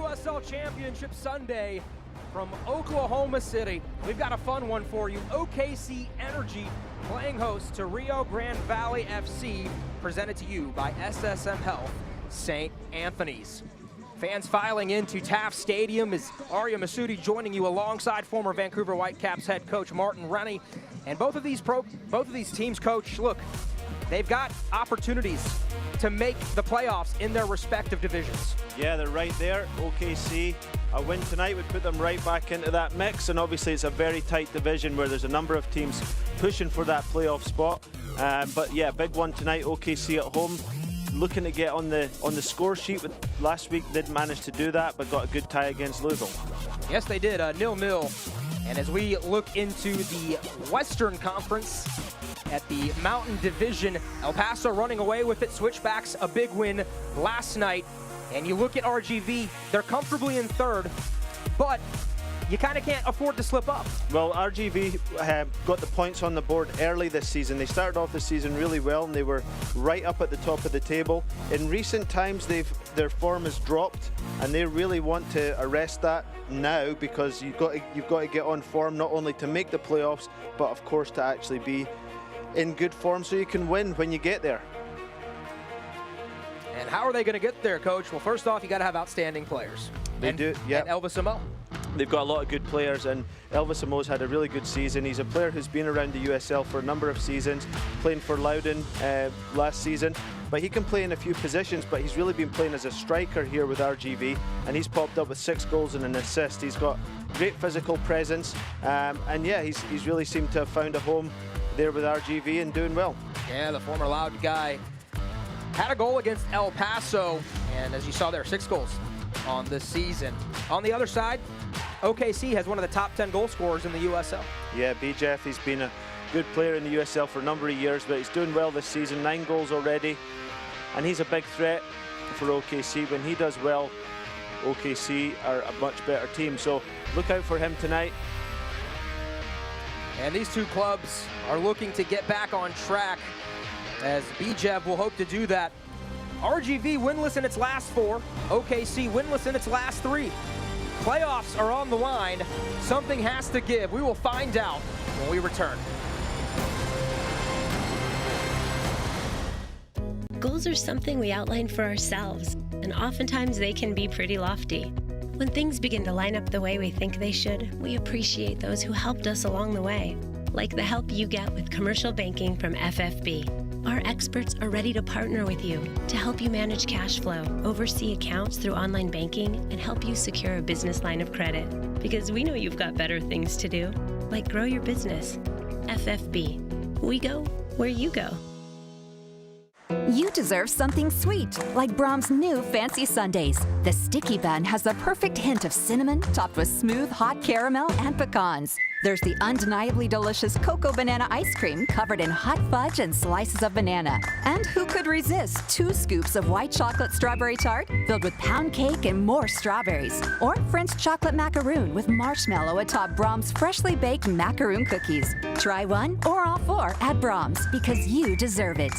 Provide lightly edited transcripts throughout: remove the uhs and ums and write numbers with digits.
USL Championship Sunday from Oklahoma City. We've got a fun one for you. OKC Energy playing host to Rio Grande Valley FC, presented to you by SSM Health St. Anthony's. Fans filing into Taft Stadium is Arya Masudi joining you alongside former Vancouver Whitecaps head coach Martin Rennie. And both of these teams, coach, look, they've got opportunities to make the playoffs in their respective divisions. Yeah, they're right there. OKC, a win tonight would put them right back into that mix, and obviously it's a very tight division where there's a number of teams pushing for that playoff spot. But yeah, big one tonight. OKC at home, looking to get on the score sheet. Last week didn't manage to do that, but got a good tie against Louisville. Yes, they did, 0-0. And as we look into the Western Conference at the Mountain Division, El Paso running away with it. Switchbacks, a big win last night. And you look at RGV, they're comfortably in third, but you kind of can't afford to slip up. Well, RGV got the points on the board early this season. They started off the season really well, and they were right up at the top of the table. In recent times, their form has dropped, and they really want to arrest that now, because you've got to get on form, not only to make the playoffs, but of course to actually be in good form so you can win when you get there. And how are they going to get there, Coach? Well, first off, you got to have outstanding players. They do, yeah. And Elvis Amo. They've got a lot of good players, and Elvis Amo's had a really good season. He's a player who's been around the USL for a number of seasons, playing for Loudon last season. But he can play in a few positions, but he's really been playing as a striker here with RGV, and he's popped up with 6 goals and an assist. He's got great physical presence, and yeah, he's really seemed to have found a home there with RGV and doing well. Yeah, the former Loudon guy had a goal against El Paso, and as you saw there, 6 goals on this season. On the other side, OKC has one of the top 10 goal scorers in the USL. Yeah, BJF, he's been a good player in the USL for a number of years, but he's doing well this season, 9 goals already, and he's a big threat for OKC. When he does well, OKC are a much better team, so look out for him tonight. And these two clubs are looking to get back on track, as BJev will hope to do that. RGV winless in its last 4, OKC winless in its last 3. Playoffs are on the line. Something has to give. We will find out when we return. Goals are something we outline for ourselves, and oftentimes they can be pretty lofty. When things begin to line up the way we think they should, we appreciate those who helped us along the way, like the help you get with commercial banking from FFB. Our experts are ready to partner with you to help you manage cash flow, oversee accounts through online banking, and help you secure a business line of credit. Because we know you've got better things to do, like grow your business. FFB. We go where you go. You deserve something sweet, like Brahms' new fancy sundaes. The sticky bun has the perfect hint of cinnamon, topped with smooth, hot caramel and pecans. There's the undeniably delicious cocoa banana ice cream covered in hot fudge and slices of banana. And who could resist 2 scoops of white chocolate strawberry tart filled with pound cake and more strawberries? Or French chocolate macaroon with marshmallow atop Brahms' freshly baked macaroon cookies. Try one or all 4 at Brahms, because you deserve it.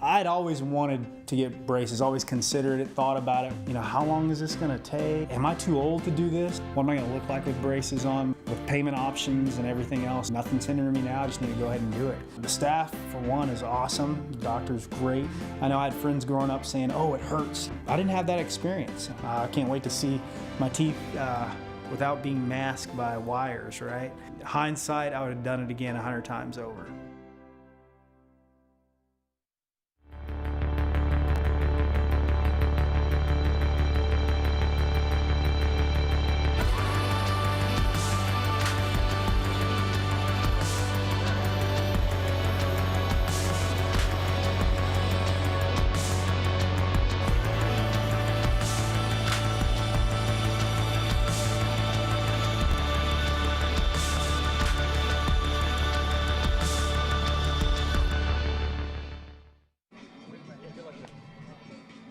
I'd always wanted to get braces, always considered it, thought about it. You know, how long is this gonna take? Am I too old to do this? What am I gonna look like with braces on, with payment options and everything else? Nothing's hindering me now, I just need to go ahead and do it. The staff, for one, is awesome. The doctor's great. I know I had friends growing up saying, oh, it hurts. I didn't have that experience. I can't wait to see my teeth without being masked by wires, right? Hindsight, I would have done it again 100 times over.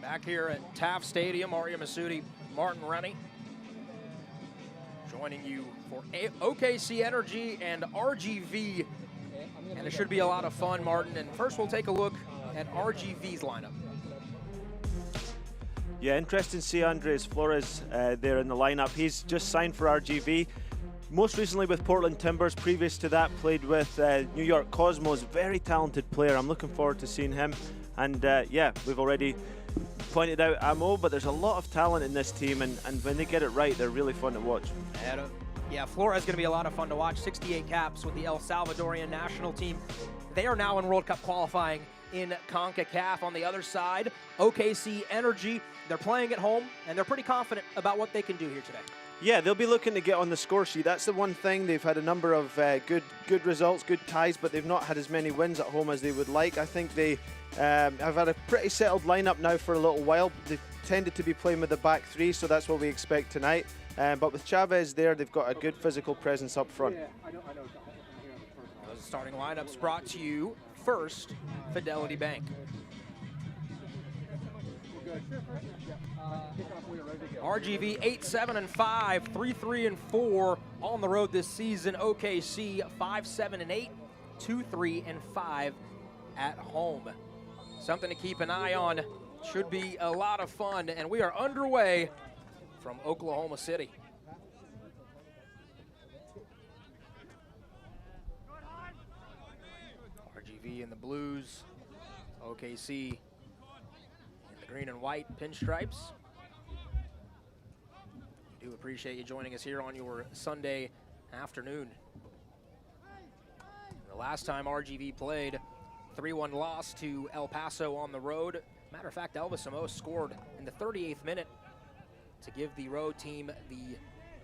Back here at Taft Stadium, Arya Masudi, Martin Rennie, joining you for OKC Energy and RGV. And it should be a lot of fun, Martin. And first we'll take a look at RGV's lineup. Yeah, interesting to see Andres Flores there in the lineup. He's just signed for RGV. Most recently with Portland Timbers. Previous to that, played with New York Cosmos. Very talented player. I'm looking forward to seeing him. And yeah, we've already pointed out Amo, but there's a lot of talent in this team, and when they get it right, they're really fun to watch. Yeah, Flores is going to be a lot of fun to watch. 68 caps with the El Salvadorian national team. They are now in World Cup qualifying in CONCACAF. On the other side, OKC Energy, they're playing at home, and they're pretty confident about what they can do here today. Yeah, they'll be looking to get on the score sheet. That's the one thing. They've had a number of good results, good ties, but they've not had as many wins at home as they would like. I think they have had a pretty settled lineup now for a little while. They've tended to be playing with the back three, so that's what we expect tonight. But with Chavez there, they've got a good physical presence up front. Those starting lineups brought to you first, Fidelity Bank. RGV 8-7-5, 3-3-4 on the road this season. OKC 5-7-8, 2-3-5 at home. Something to keep an eye on. Should be a lot of fun, and we are underway from Oklahoma City. RGV in the blues, OKC in the green and white pinstripes. We do appreciate you joining us here on your Sunday afternoon. The last time RGV played, 3-1 loss to El Paso on the road. Matter of fact, Elvis Amos scored in the 38th minute to give the road team the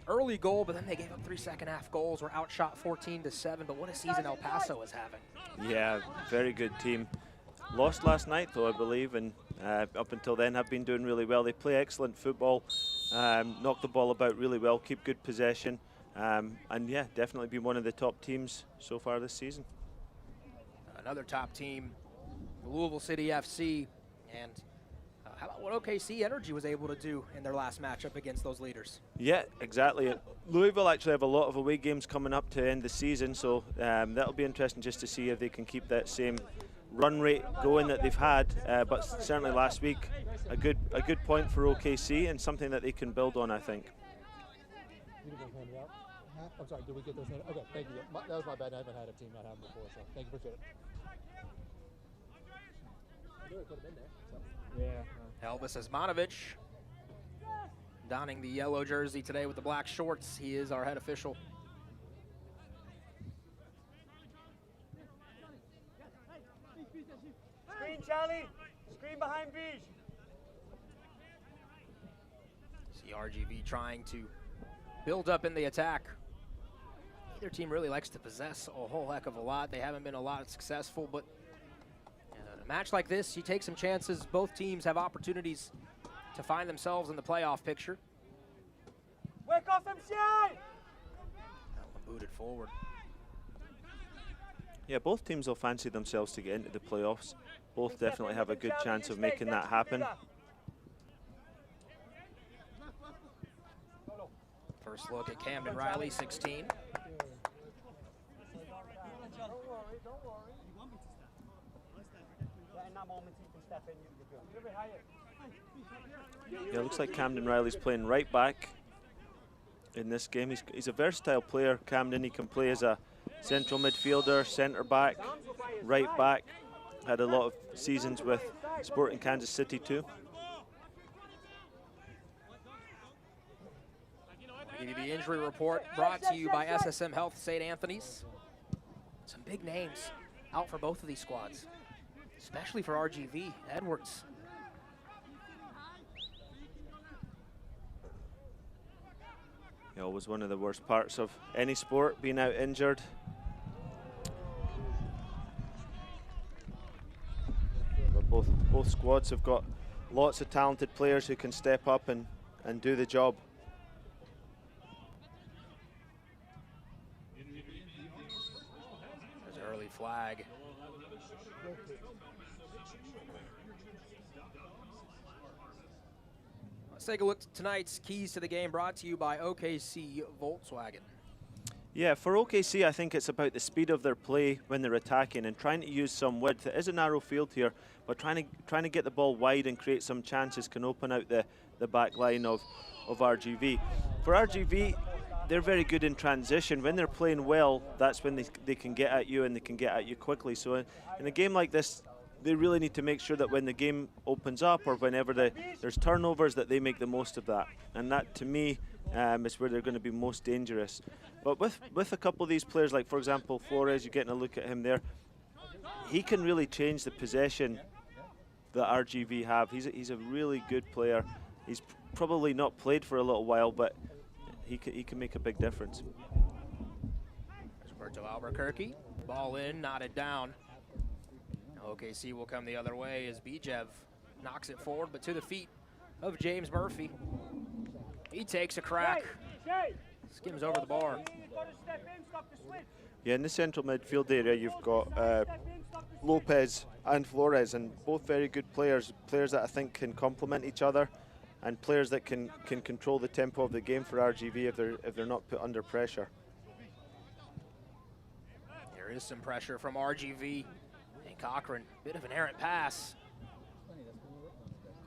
early goal, but then they gave up 3 second-half goals, were outshot 14-7, but what a season El Paso is having. Yeah, very good team. Lost last night, though, I believe, and up until then have been doing really well. They play excellent football, knock the ball about really well, keep good possession, and yeah, definitely be one of the top teams so far this season. Another top team, Louisville City FC, and how about what OKC Energy was able to do in their last matchup against those leaders? Yeah, exactly. Louisville actually have a lot of away games coming up to end the season, so that'll be interesting just to see if they can keep that same run rate going that they've had. But certainly last week, a good point for OKC and something that they can build on, I think. I'm sorry, did we get those handed? Okay, thank you. That was my bad. I haven't had a team not have them before, so thank you, appreciate it. Yeah. Elvis Osmanovic donning the yellow jersey today with the black shorts. He is our head official. Screen, Charlie. Screen behind Beige. See RGV trying to build up in the attack. Neither team really likes to possess a whole heck of a lot. They haven't been a lot successful, but in a match like this, you take some chances. Both teams have opportunities to find themselves in the playoff picture. Wake off them shine! That one booted forward. Yeah, both teams will fancy themselves to get into the playoffs. Both definitely have a good chance of making that happen. First look at Camden Riley, 16. Yeah, it looks like Camden Riley's playing right back in this game. He's a versatile player, Camden. He can play as a central midfielder, centre back, right back. Had a lot of seasons with Sporting Kansas City too. I'll give you the injury report brought to you by SSM Health St. Anthony's. Some big names out for both of these squads, especially for RGV. Edwards. Yeah, always one of the worst parts of any sport, being out injured. But both squads have got lots of talented players who can step up and do the job. There's an early flag. Let's take a look at tonight's keys to the game, brought to you by OKC Volkswagen. Yeah, for OKC, I think it's about the speed of their play when they're attacking and trying to use some width. It is a narrow field here, but trying to get the ball wide and create some chances can open out the back line of RGV. For RGV, they're very good in transition. When they're playing well, that's when they can get at you, and they can get at you quickly. So in a game like this, they really need to make sure that when the game opens up or whenever there's turnovers, that they make the most of that. And that, to me, is where they're going to be most dangerous. But with a couple of these players, like for example Flores, you're getting a look at him there, he can really change the possession that RGV have. He's a really good player. He's probably not played for a little while, but he can make a big difference. Roberto Albuquerque, ball in, knotted down. OKC will come the other way as Bijev knocks it forward, but to the feet of James Murphy. He takes a crack, skims over the bar. Yeah, in the central midfield area, you've got Lopez and Flores, and both very good players that I think can complement each other, and players that can control the tempo of the game for RGV if they're not put under pressure. There is some pressure from RGV. And Cochran, bit of an errant pass.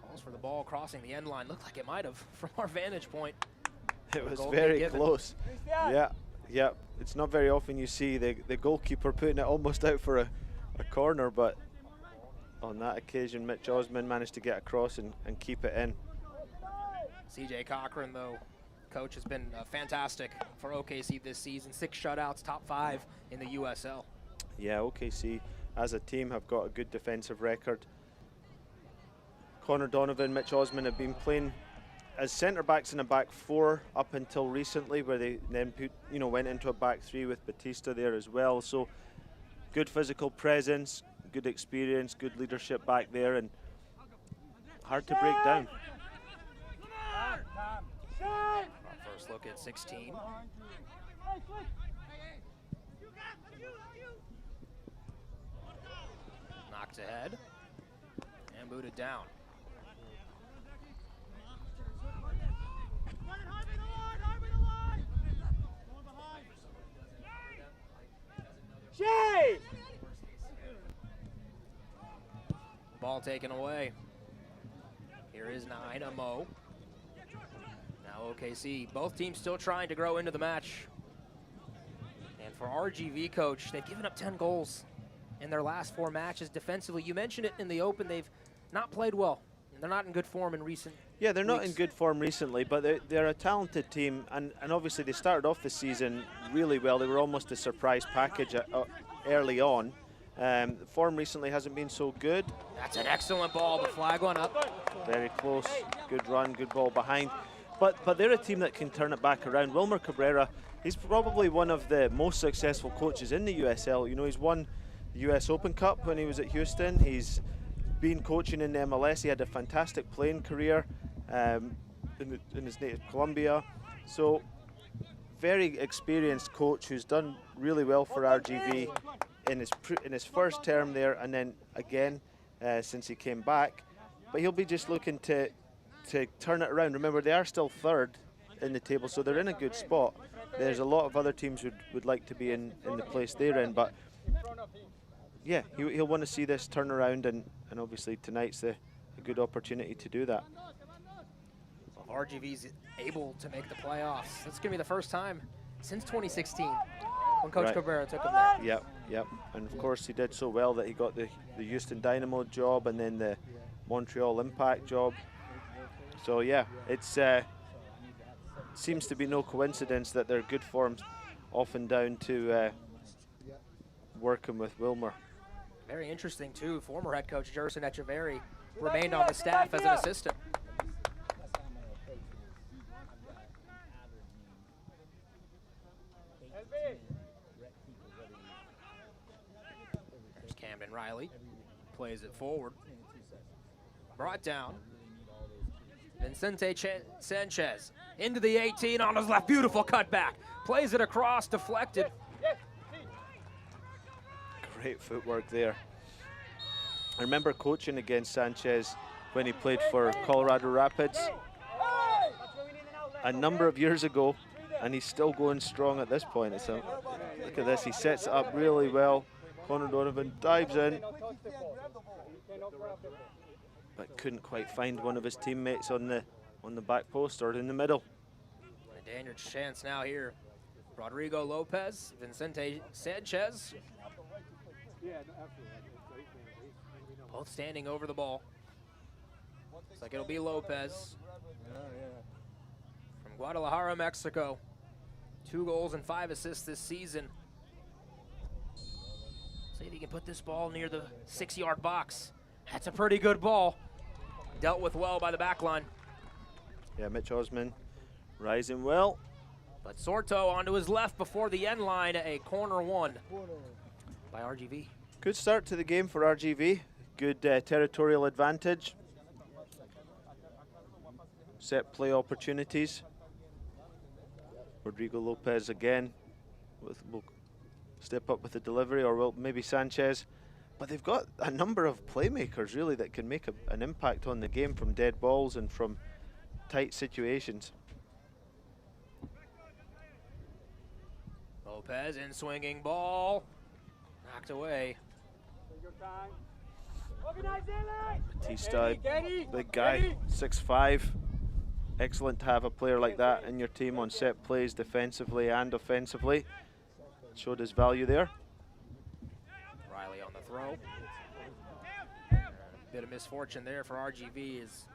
Calls for the ball crossing the end line. Looked like it might have from our vantage point. It was very close. Yeah. It's not very often you see the goalkeeper putting it almost out for a corner, but on that occasion, Mitch Osman managed to get across and keep it in. CJ Cochran, though, coach, has been fantastic for OKC this season. 6 shutouts, top 5 in the USL. Yeah, OKC as a team have got a good defensive record. Connor Donovan, Mitch Osman have been playing as centre-backs in a back 4 up until recently, where they then went into a back 3 with Batista there as well. So good physical presence, good experience, good leadership back there, and hard to break down. Our first look at 16. Knocked ahead and booted down. Ball taken away. Here is Nainamo. Now OKC, both teams still trying to grow into the match. And for RGV, coach, they've given up 10 goals in their last 4 matches defensively. You mentioned it in the open, they've not played well. They're not in good form in recent Yeah, they're not weeks. in good form recently, but they're a talented team, and obviously they started off the season really well. They were almost a surprise package early on. The form recently hasn't been so good. That's an excellent ball, the flag went up. Very close, good run, good ball behind. But they're a team that can turn it back around. Wilmer Cabrera, he's probably one of the most successful coaches in the USL. You know, he's won the US Open Cup when he was at Houston. He's been coaching in the MLS. He had a fantastic playing career in his native Colombia. So very experienced coach who's done really well for RGV in his first term there, and then again since he came back. But he'll be just looking to turn it around. Remember, they are still 3rd in the table, so they're in a good spot. There's a lot of other teams would like to be in the place they're in, but yeah, he'll want to see this turn around, and obviously tonight's a good opportunity to do that. Well, RGV's able to make the playoffs. That's going to be the first time since 2016 when Coach Cabrera took him there. Yep. And of course he did so well that he got the Houston Dynamo job and then the Montreal Impact job. So yeah, it's seems to be no coincidence that their good form's often down to working with Wilmer. Very interesting too, former head coach Jerson Echeverry remained on the staff as an assistant. There's Camden Riley, plays it forward. Brought down. Vincente Sanchez into the 18 on his left, beautiful cutback. Plays it across, deflected. Great footwork there. I remember coaching against Sanchez when he played for Colorado Rapids a number of years ago, and he's still going strong at this point. It's look at this, he sets it up really well. Connor Donovan dives in, but couldn't quite find one of his teammates on the back post or in the middle. A dangerous chance now here. Rodrigo Lopez, Vicente Sanchez. Both standing over the ball. Looks like it'll be Lopez. From Guadalajara, Mexico. 2 goals and 5 assists this season. See if he can put this ball near the 6-yard box. That's a pretty good ball. Dealt with well by the back line. Yeah, Mitch Osman rising well. But Sorto onto his left before the end line, a corner 1 by RGV. Good start to the game for RGV. Good territorial advantage. Set play opportunities. Rodrigo Lopez again will step up with the delivery, or will maybe Sanchez. But they've got a number of playmakers really that can make an impact on the game from dead balls and from tight situations. Lopez in swinging ball, knocked away. Batista, big guy, 6'5". Excellent to have a player like that in your team on set plays defensively and offensively. Showed his value there. Riley on the throw. Bit of misfortune there for RGV as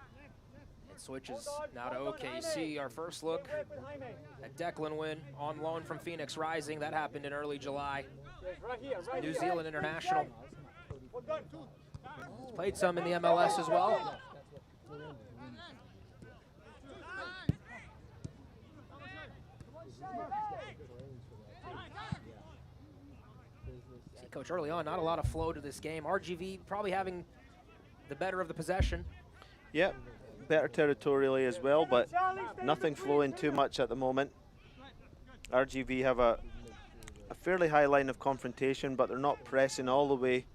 it switches now to OKC. Our first look at Declan Wynn on loan from Phoenix Rising. That happened in early July. New Zealand international. He's played some in the MLS as well. See, Coach, early on, not a lot of flow to this game. RGV probably having the better of the possession. Yep, better territorially as well, but nothing flowing too much at the moment. RGV have a fairly high line of confrontation, but they're not pressing all the way.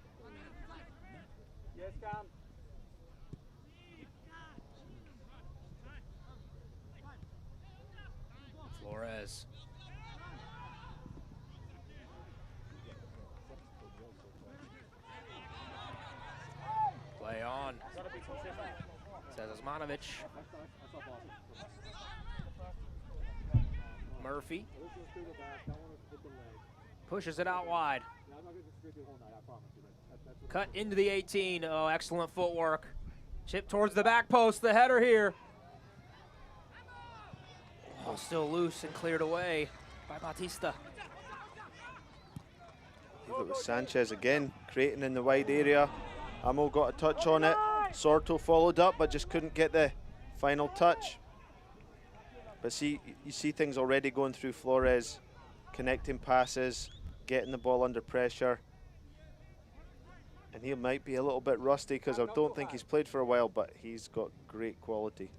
Flores. Play on. Says Osmanovic. Murphy. Pushes it out wide. Cut into the 18. Oh, excellent footwork. Chip towards the back post. The header here. Oh, still loose and cleared away by Batista. It was Sanchez again, creating in the wide area. Amo got a touch on it. Sorto followed up, but just couldn't get the final touch. But see, you see things already going through Flores, connecting passes, getting the ball under pressure. And he might be a little bit rusty because I don't think he's played for a while, but he's got great quality.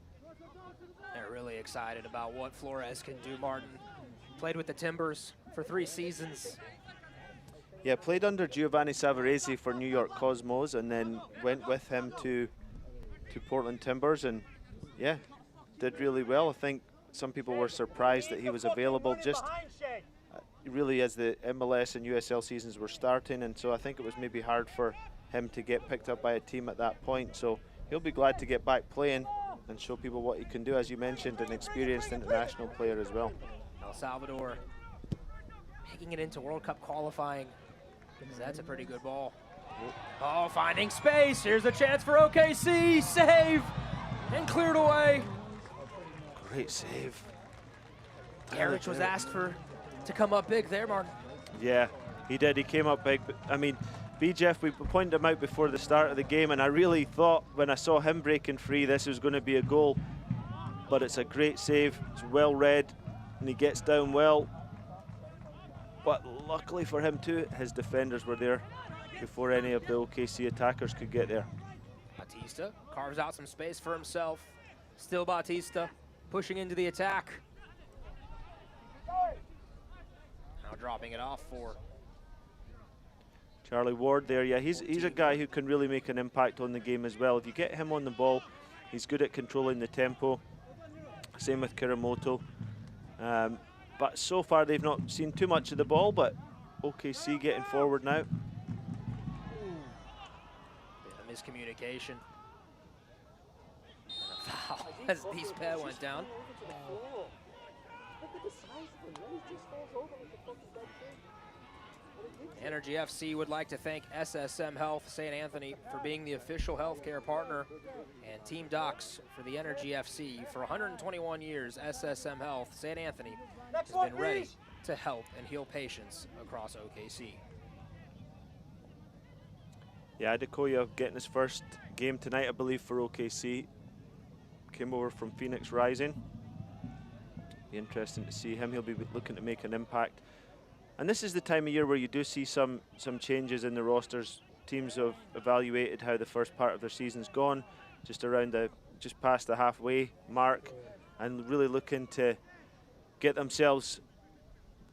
They're really excited about what Flores can do, Martin. Played with the Timbers for 3 seasons. Yeah, played under Giovanni Savarese for New York Cosmos and then went with him to Portland Timbers, and yeah, did really well. I think some people were surprised that he was available just really as the MLS and USL seasons were starting, and so I think it was maybe hard for him to get picked up by a team at that point. So he'll be glad to get back playing and show people what he can do. As you mentioned, an experienced international player as well. El Salvador making it into World Cup qualifying. So that's a pretty good ball. Oh, finding space. Here's a chance for OKC. Save and cleared away. Great save. Garrich was asked to come up big there, Martin. Yeah, he did. He came up big. I mean, B-Jeff, we pointed him out before the start of the game, and I really thought when I saw him breaking free, this was going to be a goal. But it's a great save. It's well read, and he gets down well. But luckily for him too, his defenders were there before any of the OKC attackers could get there. Batista carves out some space for himself. Still Batista pushing into the attack. Now dropping it off for Charlie Ward there. Yeah, he's a guy who can really make an impact on the game as well. If you get him on the ball, he's good at controlling the tempo. Same with Kiramoto. but so far they've not seen too much of the ball, but OKC getting forward now. Bit of miscommunication. And a foul as Dispet went down. Energy FC would like to thank SSM Health St. Anthony for being the official healthcare partner, and Team Docs for the Energy FC. For 121 years, SSM Health St. Anthony has been ready to help and heal patients across OKC. Yeah, Adekoya getting his first game tonight, I believe, for OKC. Came over from Phoenix Rising. Be interesting to see him. He'll be looking to make an impact. And this is the time of year where you do see some changes in the rosters. Teams have evaluated how the first part of their season's gone, just past the halfway mark, and really looking to get themselves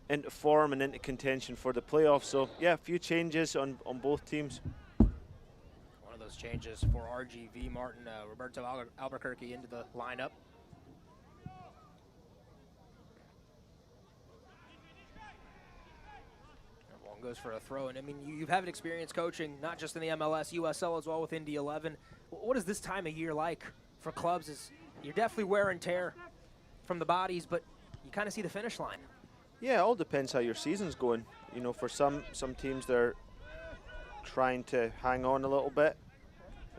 into form and into contention for the playoffs. So yeah, a few changes on both teams. One of those changes for RGV, Martin Roberto Albuquerque into the lineup. Goes for a throw, and I mean, you've had experience coaching not just in the MLS, USL as well with Indy 11. What is this time of year like for clubs? Is you're definitely wear and tear from the bodies, but you kind of see the finish line. Yeah, it all depends how your season's going. You know, for some teams, they're trying to hang on a little bit.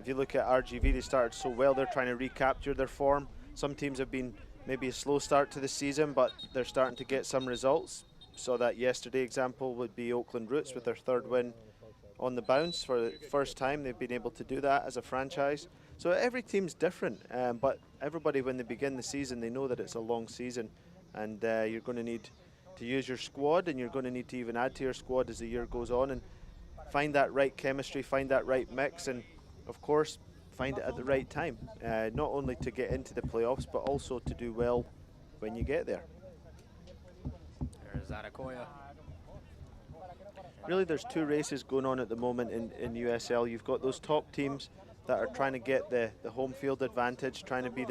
If you look at RGV, they started so well, they're trying to recapture their form. Some teams have been maybe a slow start to the season, but they're starting to get some results. Saw that yesterday example would be Oakland Roots with their third win on the bounce. For the first time they've been able to do that as a franchise. So every team's different, but everybody, when they begin the season, they know that it's a long season, and you're going to need to use your squad, and you're going to need to even add to your squad as the year goes on, and find that right chemistry, find that right mix, and of course find it at the right time, not only to get into the playoffs but also to do well when you get there. There's Adekoya. Really, there's two races going on at the moment in USL. You've got those top teams that are trying to get the home field advantage, trying to be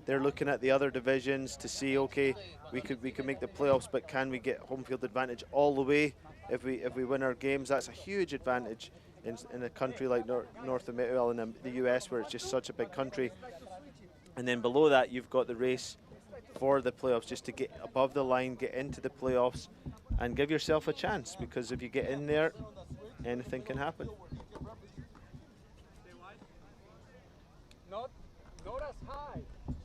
they're looking at the other divisions to see, okay, we could make the playoffs, but can we get home field advantage all the way? If we win our games, that's a huge advantage in a country like North America, well, in the US, where it's just such a big country. And then below that, you've got the race for the playoffs, just to get above the line, get into the playoffs, and give yourself a chance, because if you get in there, anything can happen. Not as high,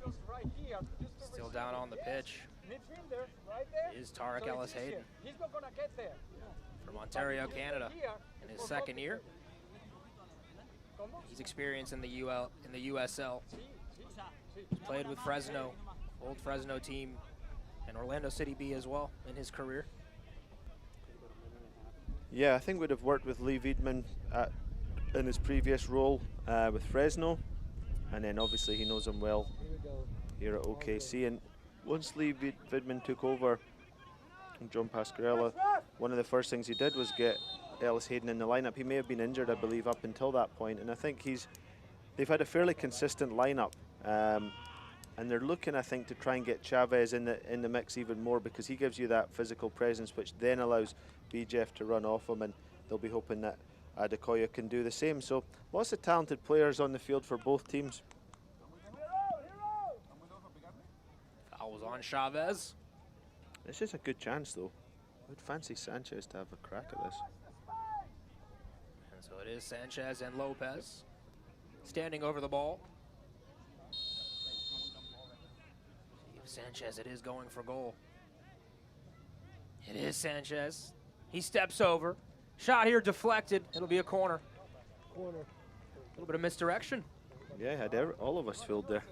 just right here. Still down on the pitch Midfielder, right there. is Tarek Ellis Hayden He's not gonna get there. from Ontario, Canada, in his second year. He's experienced in the USL. He's played with Fresno, old Fresno team, and Orlando City B as well in his career. Yeah, I think we'd have worked with Lee Wiedman in his previous role with Fresno, and then obviously he knows him well here at OKC. And once Lee Wiedman took over from John Pasquarella, one of the first things he did was get Ellis Hayden in the lineup. He may have been injured, I believe, up until that point, and I think they've had a fairly consistent lineup. And they're looking, I think, to try and get Chavez in the mix even more, because he gives you that physical presence, which then allows BJF to run off him, and they'll be hoping that Adekoya can do the same. So lots of talented players on the field for both teams. Foul was on Chavez. This is a good chance, though. I'd fancy Sanchez to have a crack at this. And so it is Sanchez and Lopez standing over the ball. Sanchez, it is going for goal. It is Sanchez. He steps over. Shot here deflected. It'll be a corner. A little bit of misdirection. Yeah, had all of us filled there.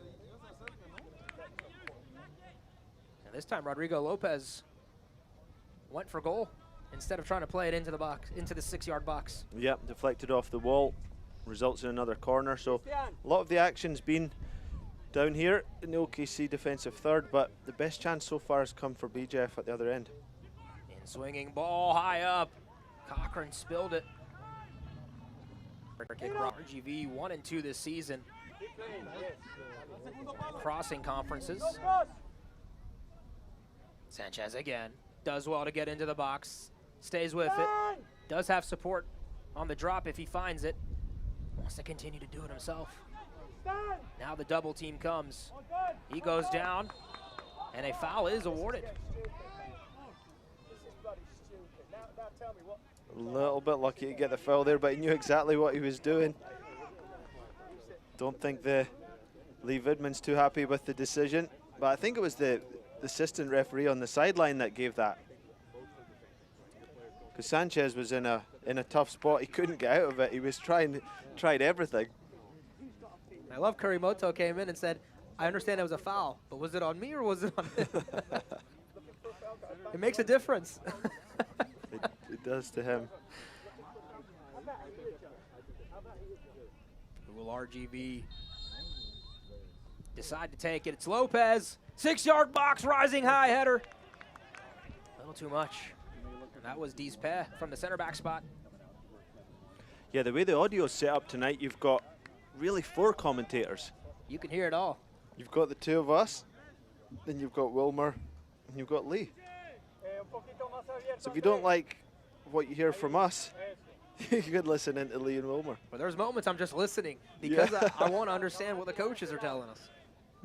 And this time Rodrigo Lopez went for goal instead of trying to play it into the box, into the 6-yard box. Yep, deflected off the wall. Results in another corner. So a lot of the action's been down here in the OKC defensive third, but the best chance so far has come for BJF at the other end. In swinging ball high up. Cochran spilled it. Kick RGV 1 and 2 this season. Crossing conferences. Sanchez again. Does well to get into the box. Stays with it. Does have support on the drop if he finds it. Wants to continue to do it himself. Now the double team comes. He goes down, and a foul is awarded. A little bit lucky to get the foul there, but he knew exactly what he was doing. Don't think the Lee Vidman's too happy with the decision, but I think it was the assistant referee on the sideline that gave that. Because Sanchez was in a tough spot. He couldn't get out of it. He was tried everything. I love Kurimoto came in and said, I understand it was a foul, but was it on me or was it on him? It makes a difference. It does to him. Will RGV decide to take it? It's Lopez. 6-yard box, rising high header. A little too much. And that was Dispe from the center back spot. Yeah, the way the audio is set up tonight, you've got really 4 commentators. You can hear it all. You've got the 2 of us, then you've got Wilmer, and you've got Lee. So if you don't like what you hear from us, you could listen into Lee and Wilmer. But there's moments I'm just listening because Yeah. I want to understand what the coaches are telling us.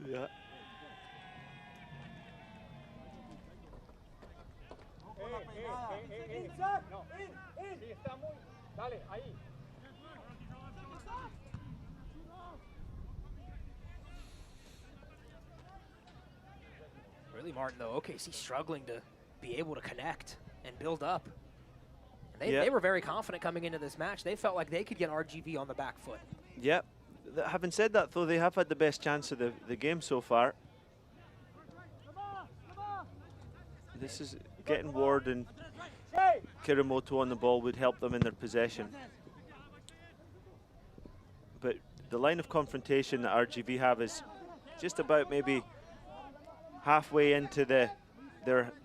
Yeah. Really, Martin, though, OKC struggling to be able to connect and build up. And they were very confident coming into this match. They felt like they could get RGV on the back foot. Yep. Having said that, though, they have had the best chance of the game so far. This is getting Ward and Kirimoto on the ball would help them in their possession. But the line of confrontation that RGV have is just about maybe halfway into the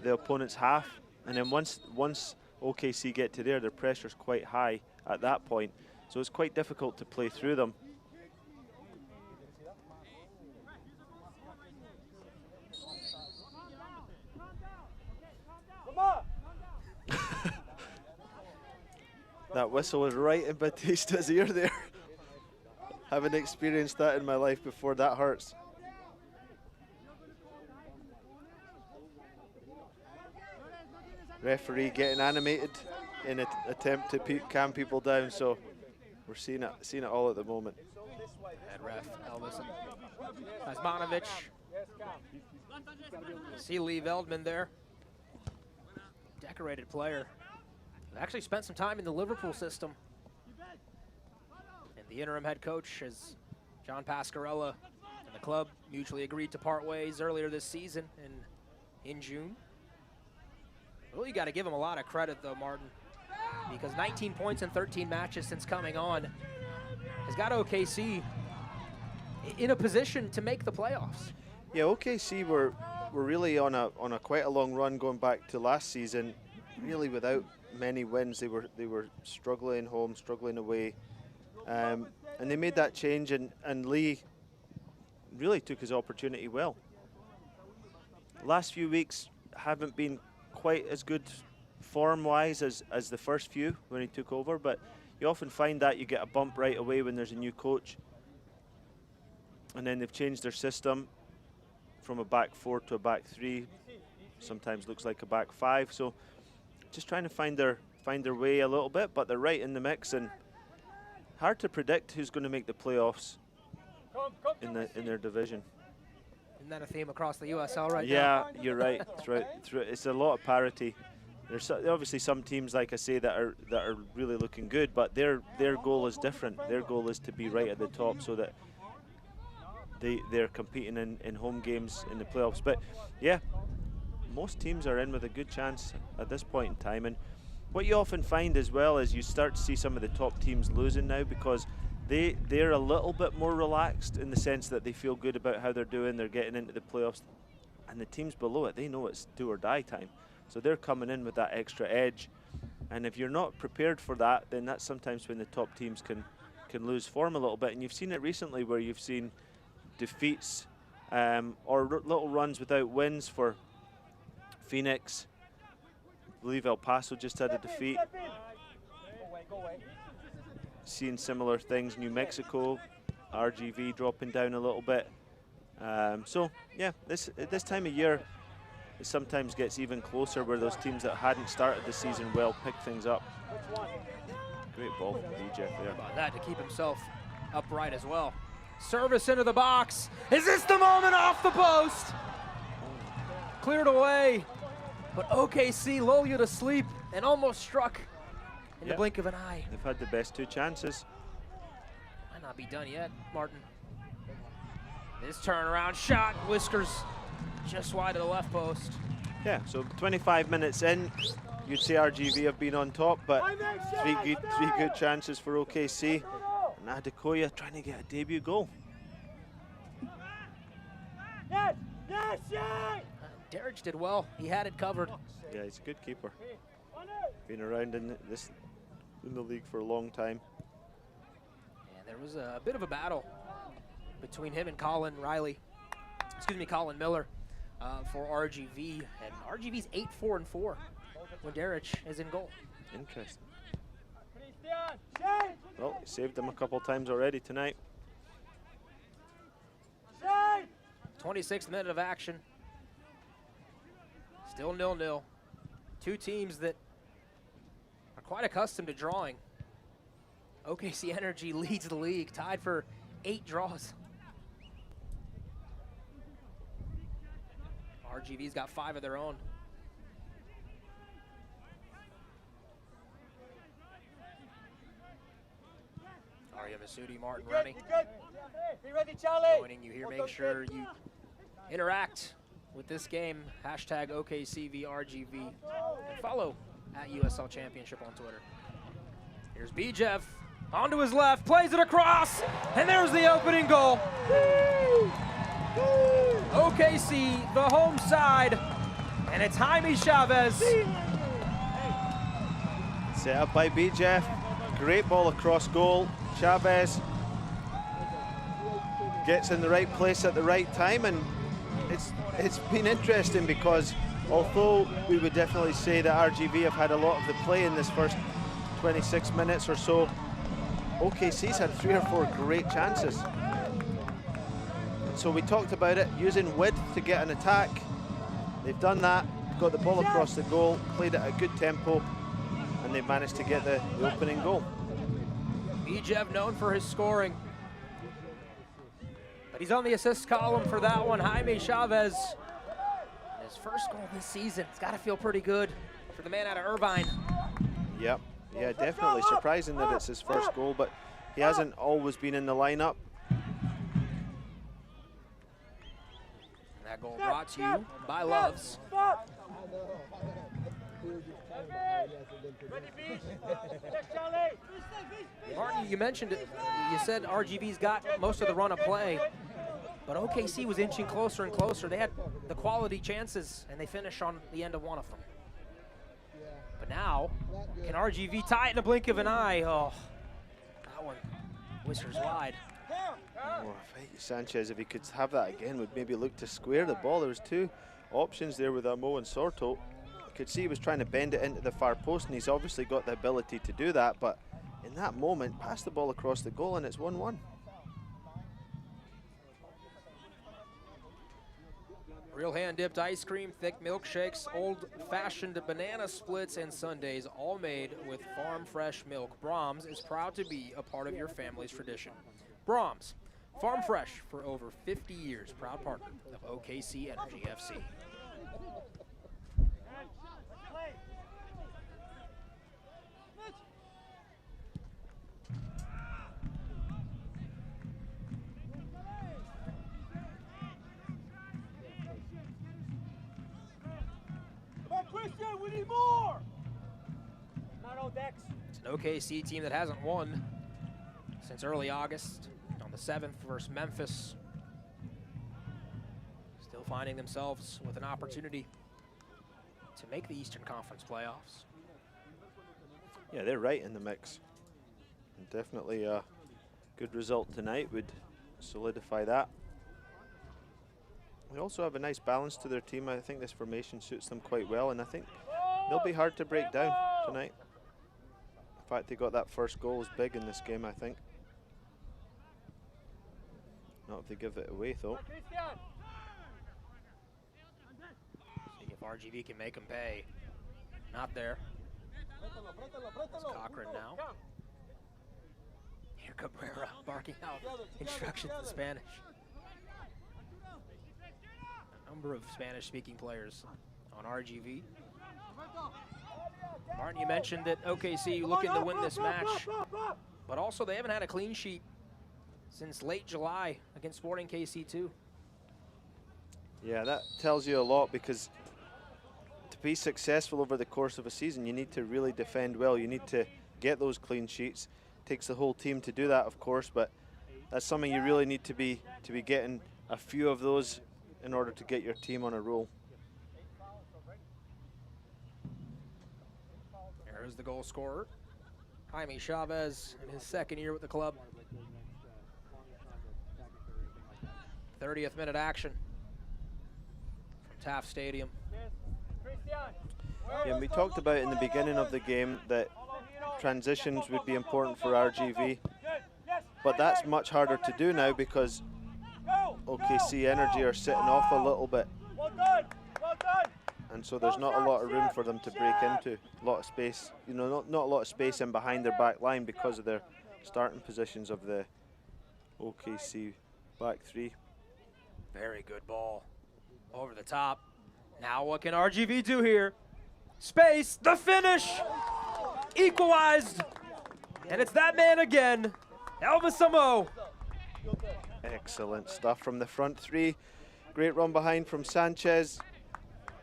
opponent's half, and then once OKC get to there, their pressure's quite high at that point, so it's quite difficult to play through them. That whistle was right in Batista's ear there. Haven't experienced that in my life before. That hurts. Referee getting animated in an attempt to calm people down, so we're seeing it all at the moment. Head ref, Elvison. Kuzmanovic. See Lee Veldman there. Decorated player. Actually spent some time in the Liverpool system. And the interim head coach is John Pascarella, and the club mutually agreed to part ways earlier this season in June. Really got to give him a lot of credit, though, Martin, because 19 points in 13 matches since coming on has got OKC in a position to make the playoffs. Yeah, OKC were really on a quite a long run going back to last season, really without many wins. They were struggling home, struggling away, and they made that change, and Lee really took his opportunity well. Last few weeks haven't been quite as good form-wise as the first few when he took over, but you often find that you get a bump right away when there's a new coach, and then they've changed their system from a back 4 to a back 3. Sometimes looks like a back 5. So just trying to find their way a little bit, but they're right in the mix, and hard to predict who's going to make the playoffs in their division. Isn't that a theme across the USL right now? Yeah, you're right. It's a lot of parity. There's obviously some teams, like I say, that are really looking good, but their goal is different. Their goal is to be right at the top so that they're competing in home games in the playoffs. But yeah, most teams are in with a good chance at this point in time. And what you often find as well is you start to see some of the top teams losing now because they're a little bit more relaxed in the sense that they feel good about how they're doing. They're getting into the playoffs, and the teams below it, they know it's do or die time. So they're coming in with that extra edge. And if you're not prepared for that, then that's sometimes when the top teams can lose form a little bit. And you've seen it recently where you've seen defeats or little runs without wins for Phoenix. I believe El Paso just had a defeat. Seeing similar things, New Mexico, RGV dropping down a little bit. So yeah, this time of year, it sometimes gets even closer where those teams that hadn't started the season well pick things up. Great ball from BJ there. About that to keep himself upright as well. Service into the box. Is this the moment off the post? Cleared away, but OKC lull you to sleep and almost struck in the blink of an eye. They've had the best 2 chances. Might not be done yet, Martin. This turnaround shot, Whiskers just wide of the left post. Yeah, so 25 minutes in, you'd say RGV have been on top, but three good chances for OKC. And Adekoya trying to get a debut goal. Derridge did well. He had it covered. Yeah, he's a good keeper. Been around in the league for a long time. And there was a bit of a battle between him and Colin Miller for RGV. And RGV's 8-4-4 when Derridge is in goal. Interesting. Well, he saved them a couple times already tonight. 26th minute of action. Still 0-0. 2 teams that are quite accustomed to drawing. OKC Energy leads the league, tied for 8 draws. RGV's got 5 of their own. Arya Masudi, Martin Rennie. Be ready, Charlie. Joining you here, make sure you interact with this game. Hashtag OKCVRGV. And follow at USL Championship on Twitter. Here's Bijev. Onto his left, plays it across, and there's the opening goal. OKC, the home side, and it's Jaime Chavez. Set up by Bijev. Great ball across goal. Chavez gets in the right place at the right time, and it's been interesting because although we would definitely say that RGV have had a lot of the play in this first 26 minutes or so, OKC's had 3 or 4 great chances. So we talked about it, using width to get an attack. They've done that, got the ball across the goal, played it at a good tempo, and they've managed to get the opening goal. Bijev known for his scoring, but he's on the assist column for that one. Jaime Chavez, his first goal this season. It's got to feel pretty good for the man out of Irvine. Yep, yeah, definitely surprising that it's his first goal, but he hasn't always been in the lineup. That goal brought to you by Loves. Martin, you mentioned it. You said RGV's got most of the run of play, but OKC was inching closer and closer. They had the quality chances, and they finished on the end of one of them. But now, can RGV tie it in a blink of an eye? Oh, that one whiskers wide. Oh, Sanchez, if he could have that again, would maybe look to square the ball. There's 2 options there with Amo and Sorto. You could see he was trying to bend it into the far post, and he's obviously got the ability to do that, but in that moment, pass the ball across the goal and it's 1-1. Real hand-dipped ice cream, thick milkshakes, old-fashioned banana splits, and sundaes, all made with farm fresh milk. Brahms is proud to be a part of your family's tradition. Brahms, farm fresh for over 50 years, proud partner of OKC Energy FC. We need more! It's an OKC team that hasn't won since early August on the 7th versus Memphis. Still finding themselves with an opportunity to make the Eastern Conference playoffs. Yeah, they're right in the mix. And definitely a good result tonight would solidify that. They also have a nice balance to their team. I think this formation suits them quite well, and I think they'll be hard to break down tonight. In fact, they got that first goal is big in this game, I think. Not if they give it away, though. See if RGV can make them pay. Not there. It's Cochran now. Here Cabrera barking out instructions in Spanish. A number of Spanish-speaking players on RGV. Martin, you mentioned that OKC looking to win this match, but also they haven't had a clean sheet since late July against Sporting KC too. Yeah, that tells you a lot, because to be successful over the course of a season, you need to really defend well. You need to get those clean sheets. It takes the whole team to do that, of course, but that's something you really need to be getting a few of those in order to get your team on a roll. There's the goal scorer, Jaime Chavez, in his second year with the club. 30th minute action from Taft Stadium. Yeah, and we talked about in the beginning of the game that transitions would be important for RGV, but that's much harder to do now because OKC Energy are sitting off a little bit, and so there's not a lot of room for them to break into. A lot of space, you know, not a lot of space in behind their back line because of their starting positions of the OKC back three. Very good ball over the top. Now what can RGV do here? Space, the finish, equalized, and it's that man again, Elvis Amo. Excellent stuff from the front three. Great run behind from Sanchez.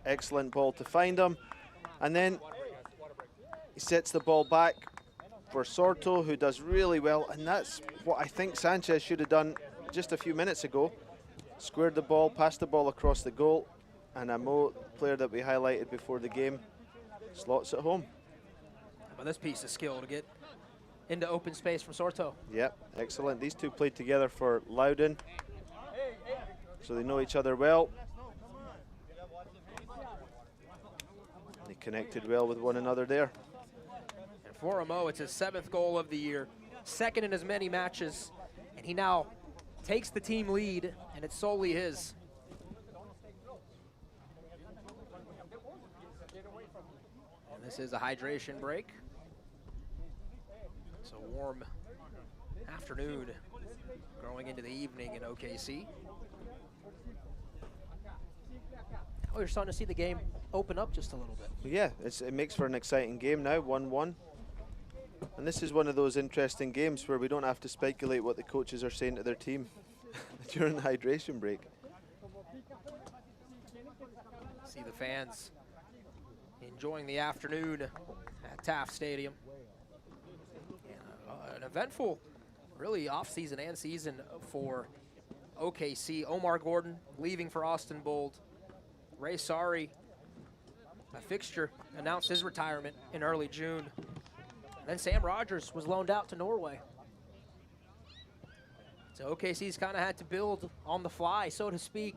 Excellent ball to find him. And then he sets the ball back for Sorto, who does really well. And that's what I think Sanchez should have done just a few minutes ago. Squared the ball, passed the ball across the goal. And Amo, player that we highlighted before the game, slots it home. But this piece of skill to get into open space from Sorto. Yep, excellent. These two played together for Loudon, so they know each other well. They connected well with one another there. And for Amo, it's his 7th goal of the year, 2nd in as many matches, and he now takes the team lead, and it's solely his. And this is a hydration break. It's a warm afternoon growing into the evening in OKC. Oh, you're starting to see the game open up just a little bit. Yeah, it makes for an exciting game now, 1-1. And this is one of those interesting games where we don't have to speculate what the coaches are saying to their team during the hydration break. See the fans enjoying the afternoon at Taft Stadium. And, an eventful, really off-season and season for OKC. Omar Gordon leaving for Austin Bold. Ray Sari, a fixture, announced his retirement in early June. And then Sam Rogers was loaned out to Norway. So OKC's kind of had to build on the fly, so to speak,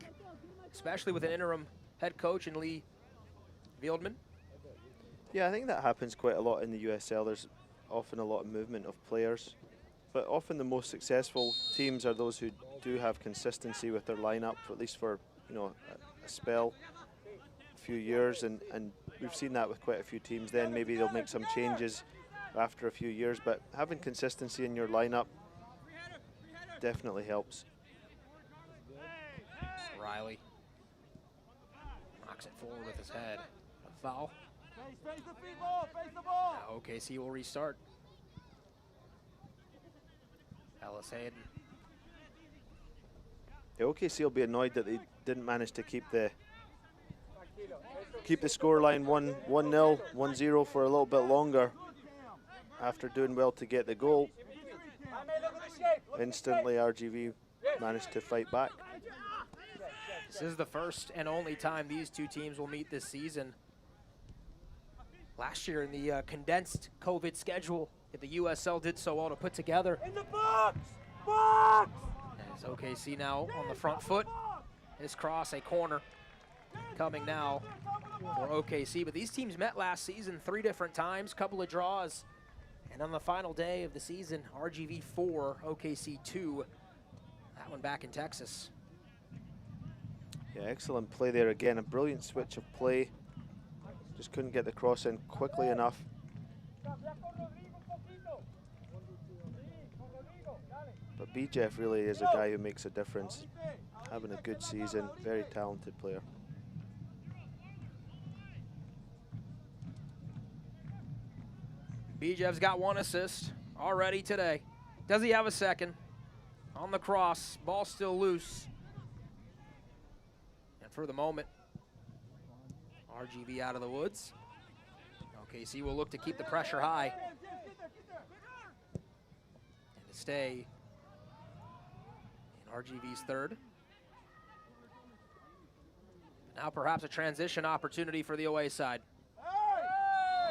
especially with an interim head coach in Lee Veldman. Yeah, I think that happens quite a lot in the USL. There's often a lot of movement of players, but often the most successful teams are those who do have consistency with their lineup, at least for, you know, a spell, a few years, and we've seen that with quite a few teams. Then maybe they'll make some changes after a few years, but having consistency in your lineup definitely helps. Riley knocks it forward with his head. A foul. Face the feet ball, face the ball. Now OKC will restart. Ellis Hayden. The OKC will be annoyed that they didn't manage to keep the scoreline 1-0, 1-0 for a little bit longer after doing well to get the goal. Instantly RGV managed to fight back. This is the first and only time these two teams will meet this season. Last year in the condensed COVID schedule that the USL did so well to put together. In the box! Box! As OKC now on the front foot. His cross, a corner coming now for OKC. But these teams met last season 3 different times, couple of draws. And on the final day of the season, RGV 4, OKC 2. That one back in Texas. Yeah, excellent play there again. A brilliant switch of play. Just couldn't get the cross in quickly enough. But BJF really is a guy who makes a difference. Having a good season, very talented player. BJF's got 1 assist already today. Does he have a second? On the cross, ball still loose. And for the moment, RGV out of the woods. OKC will look to keep the pressure high and to stay in RGV's third. Now perhaps a transition opportunity for the away side.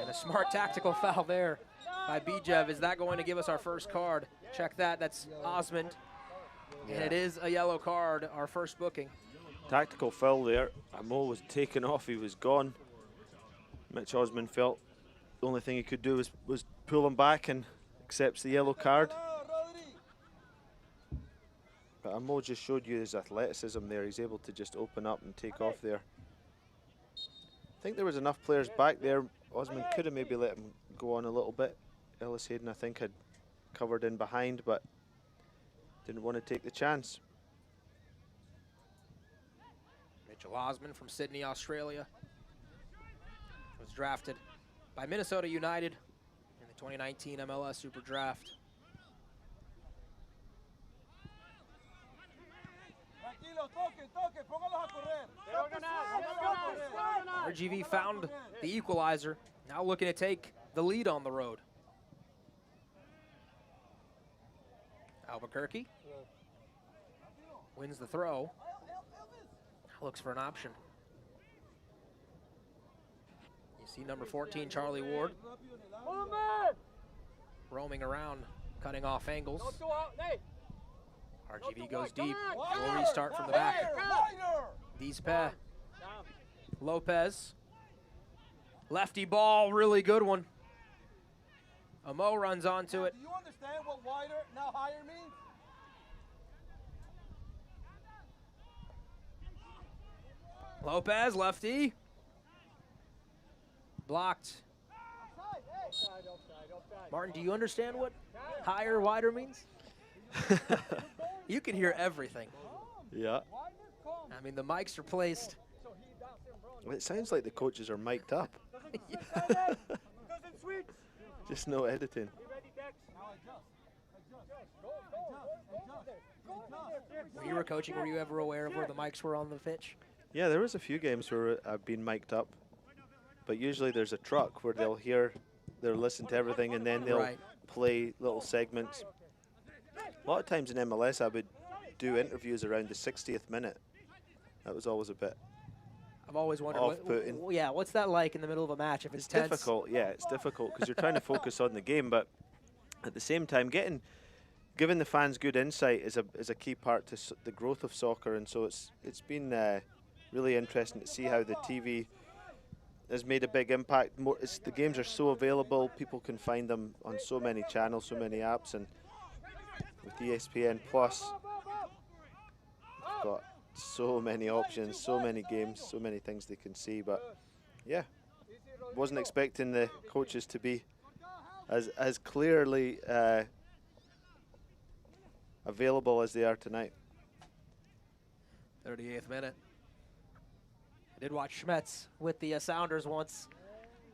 And a smart tactical foul there by BJF. Is that going to give us our first card? Check that, that's Osmond. Yeah. And it is a yellow card, our first booking. Tactical foul there. Amo was taken off, he was gone. Mitch Osmond felt the only thing he could do was pull him back and accepts the yellow card. But Amo just showed you his athleticism there. He's able to just open up and take off there. I think there was enough players back there. Osmond could have maybe let him go on a little bit. Ellis Hayden, I think, had covered in behind, but didn't want to take the chance. Mitchell Osmond from Sydney, Australia, was drafted by Minnesota United in the 2019 MLS Super Draft. RGV found the equalizer, now looking to take the lead on the road. Albuquerque wins the throw, looks for an option. You see number 14, Charlie Ward, roaming around, cutting off angles. RGV goes deep, will restart from the back. Dispe, Lopez, lefty ball, really good one. Amo runs onto it. Do you understand what wider, now higher means? Lopez, lefty. Blocked. Martin, do you understand what higher, wider means? You can hear everything. Yeah. I mean, the mics are placed. It sounds like the coaches are mic'd up. Just no editing. When you were coaching, were you ever aware of where the mics were on the pitch? Yeah, there was a few games where I've been mic'd up, but usually there's a truck where they'll listen to everything and then they'll play little segments. A lot of times in MLS, I would do interviews around the 60th minute. That was always a bit I've always wondered, off-putting. what's that like in the middle of a match if it's tense? Difficult, yeah, it's difficult because you're trying to focus on the game, but at the same time, giving the fans good insight is a key part to the growth of soccer, and so it's been really interesting to see how the TV has made a big impact. The games are so available, people can find them on so many channels, so many apps, and with ESPN Plus, we've got so many options, so many games, so many things they can see. But yeah, wasn't expecting the coaches to be as clearly available as they are tonight. 38th minute. I did watch Schmetz with the Sounders once.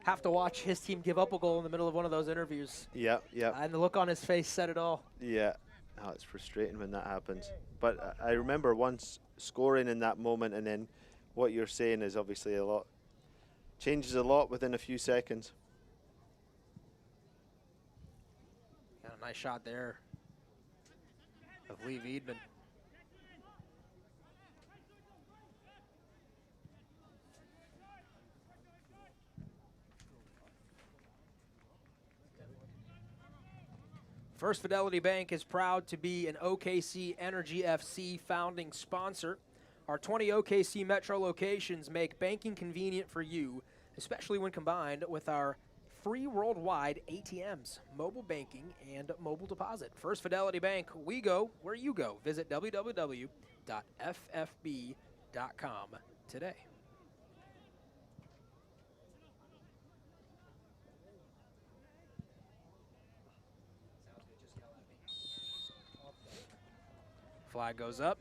Have to watch his team give up a goal in the middle of one of those interviews. Yeah, yeah. And the look on his face said it all. Yeah, oh, it's frustrating when that happens. But I remember once scoring in that moment, and then what you're saying is obviously changes a lot within a few seconds. Got a nice shot there of Lee Veidman. First Fidelity Bank is proud to be an OKC Energy FC founding sponsor. Our 20 OKC Metro locations make banking convenient for you, especially when combined with our free worldwide ATMs, mobile banking, and mobile deposit. First Fidelity Bank, we go where you go. Visit www.ffb.com today. Flag goes up.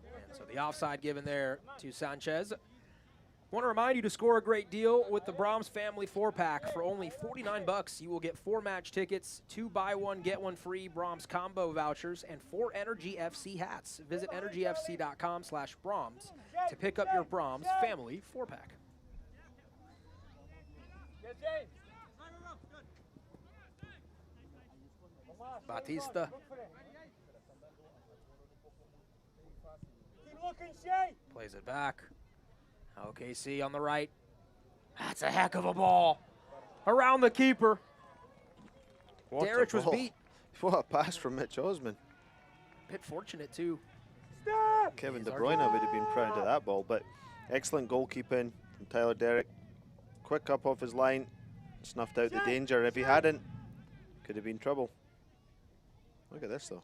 And so the offside given there to Sanchez. Want to remind you to score a great deal with the Brahms Family 4-pack. For only $49, you will get 4 match tickets, 2 buy one, get one free Brahms combo vouchers, and 4 Energy FC hats. Visit energyfc.com/Brahms to pick up your Brahms Family 4-pack. Batista. Plays it back. OKC on the right. That's a heck of a ball. Around the keeper. Darich was beat. What a pass from Mitch Osman. Bit fortunate too. Kevin De Bruyne would have been proud of that ball, but excellent goalkeeping from Tyler Derrick. Quick up off his line, snuffed out the danger. If he hadn't, could have been trouble. Look at this though.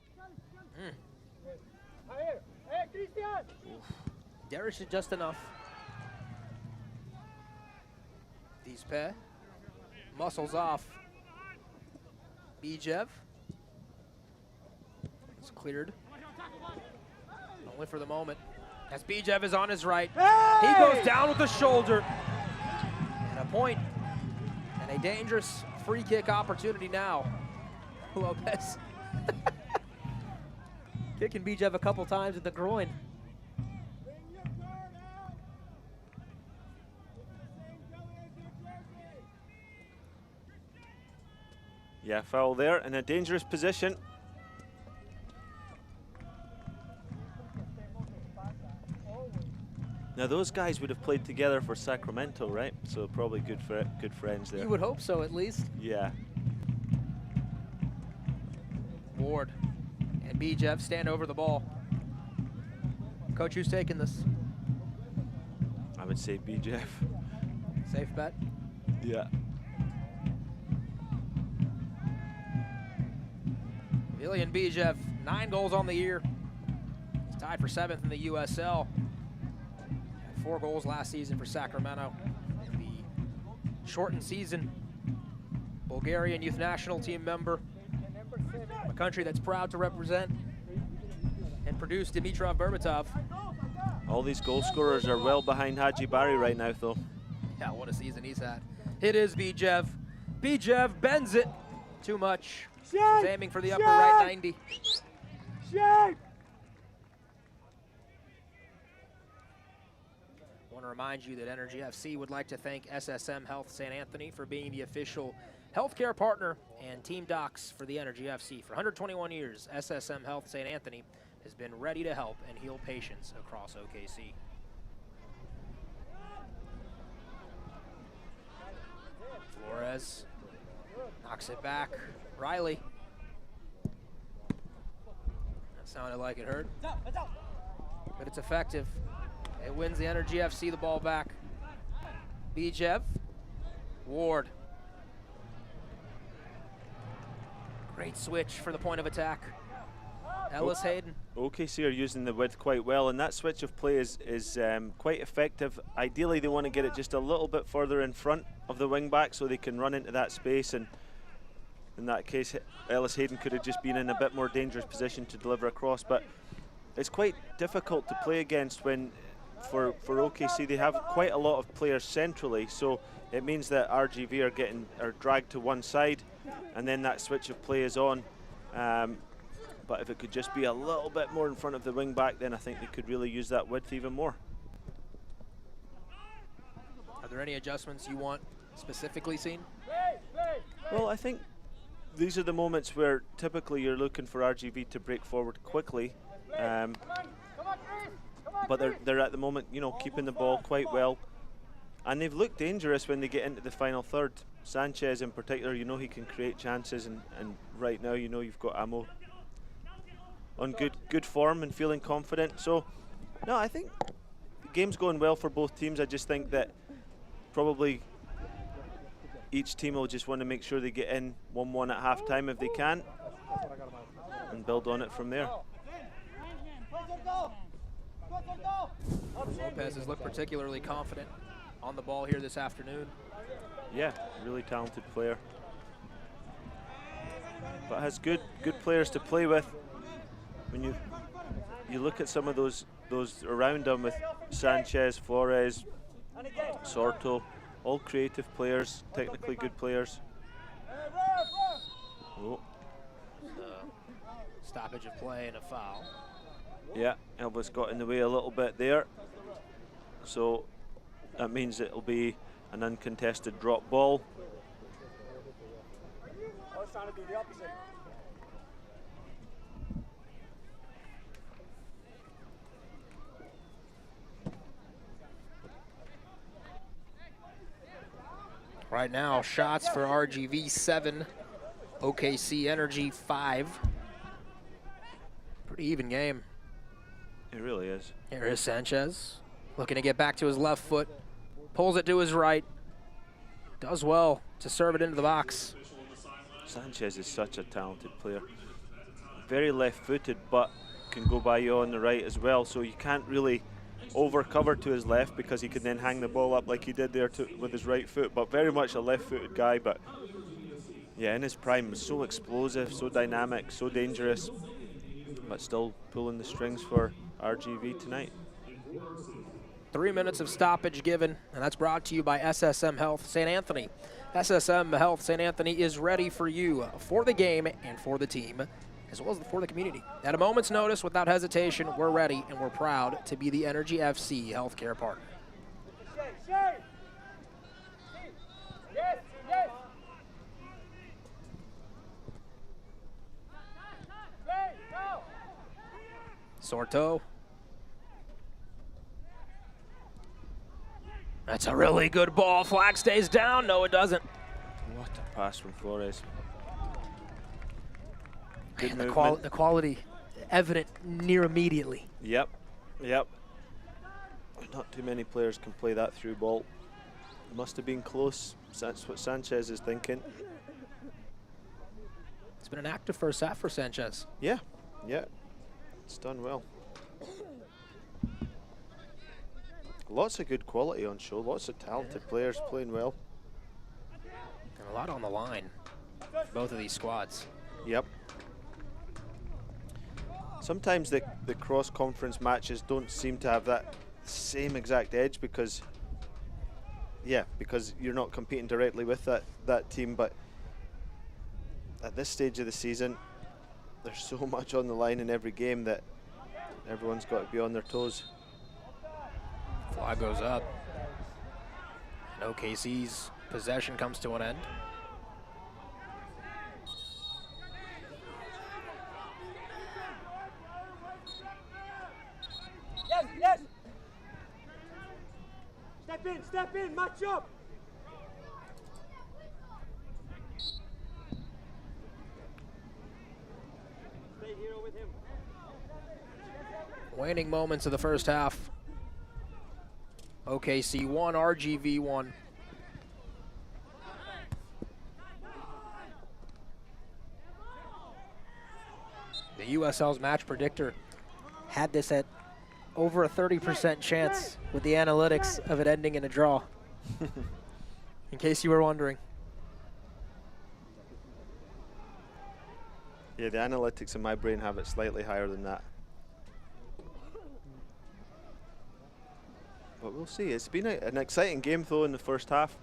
Darich is just enough. Dispe muscles off. Bijev. It's cleared. Only for the moment. As Bijev is on his right. He goes down with the shoulder. And a point. And a dangerous free kick opportunity now. Lopez. Kicking Bijev a couple times in the groin. Yeah, foul there in a dangerous position. Now those guys would have played together for Sacramento, right? So probably good friends there. You would hope so, at least. Yeah. Ward and Bijev stand over the ball. Coach, who's taking this? I would say Bijev. Safe bet? Yeah. Ilyan Bijev, 9 goals on the year. He's tied for 7th in the USL. Had 4 goals last season for Sacramento. In the shortened season, Bulgarian youth national team member. A country that's proud to represent and produce Dimitrov Berbatov. All these goal scorers are well behind Haji Bari right now, though. Yeah, what a season he's had. It is Bijev. Bijev bends it too much. He's aiming for the upper right 90. Want to remind you that Energy FC would like to thank SSM Health St. Anthony for being the official healthcare partner and team docs for the Energy FC. For 121 years, SSM Health St. Anthony has been ready to help and heal patients across OKC. Flores knocks it back. Riley. That sounded like it hurt. But it's effective. It wins the Energy FC the ball back. Bijev. Ward. Great switch for the point of attack. Ellis Hayden. OKC are using the width quite well, and that switch of play is quite effective. Ideally, they want to get it just a little bit further in front of the wing back so they can run into that space, and in that case, Ellis Hayden could have just been in a bit more dangerous position to deliver across. But it's quite difficult to play against when, for OKC, they have quite a lot of players centrally, so it means that RGV are dragged to one side, and then that switch of play is on. But if it could just be a little bit more in front of the wing back, then I think they could really use that width even more. Are there any adjustments you want specifically seen? Well, I think these are the moments where typically you're looking for RGV to break forward quickly. But they're at the moment, you know, keeping the ball quite well. And they've looked dangerous when they get into the final third. Sanchez in particular, you know he can create chances, and right now you know you've got ammo on good form and feeling confident. So, no, I think the game's going well for both teams. I just think that probably each team will just want to make sure they get in 1-1 at half-time if they can, and build on it from there. Lopez has looked particularly confident on the ball here this afternoon. Yeah, really talented player, but has good players to play with. When you look at some of those around him with Sanchez, Flores, Sorto, all creative players, technically good players. Oh. Stoppage of play and a foul. Yeah, Elvis got in the way a little bit there. So that means it'll be an uncontested drop ball. I was trying to do the opposite. Right now, shots for RGV 7, OKC Energy 5. Pretty even game. It really is. Here is Sanchez, looking to get back to his left foot, pulls it to his right, does well to serve it into the box. Sanchez is such a talented player. Very left-footed, but can go by you on the right as well, so you can't really over-cover to his left because he can then hang the ball up like he did there with his right foot, but very much a left-footed guy. But yeah, in his prime, so explosive, so dynamic, so dangerous, but still pulling the strings for RGV tonight. 3 minutes of stoppage given, and that's brought to you by SSM Health St. Anthony. SSM Health St. Anthony is ready for you for the game and for the team, as well as for the community. At a moment's notice, without hesitation, we're ready and we're proud to be the Energy FC healthcare partner. Sorto. That's a really good ball. Flag stays down. No, it doesn't. What a pass from Flores. Good Man, movement. the quality evident near immediately. Yep. Not too many players can play that through ball. Must have been close. That's what Sanchez is thinking. It's been an active first half for Sanchez. Yeah. It's done well. Lots of good quality on show. Lots of talented players playing well. And a lot on the line for both of these squads. Yep. Sometimes the cross-conference matches don't seem to have that same exact edge because you're not competing directly with that team. But at this stage of the season, there's so much on the line in every game that everyone's got to be on their toes. Flag goes up. And OKC's possession comes to an end. Yes. Step in, match up. Stay here with him. Waning moments of the first half. OKC 1, RGV 1. The USL's match predictor had this at over a 30% chance with the analytics of it ending in a draw. In case you were wondering. Yeah, the analytics in my brain have it slightly higher than that. But we'll see. It's been an exciting game, though, in the first half.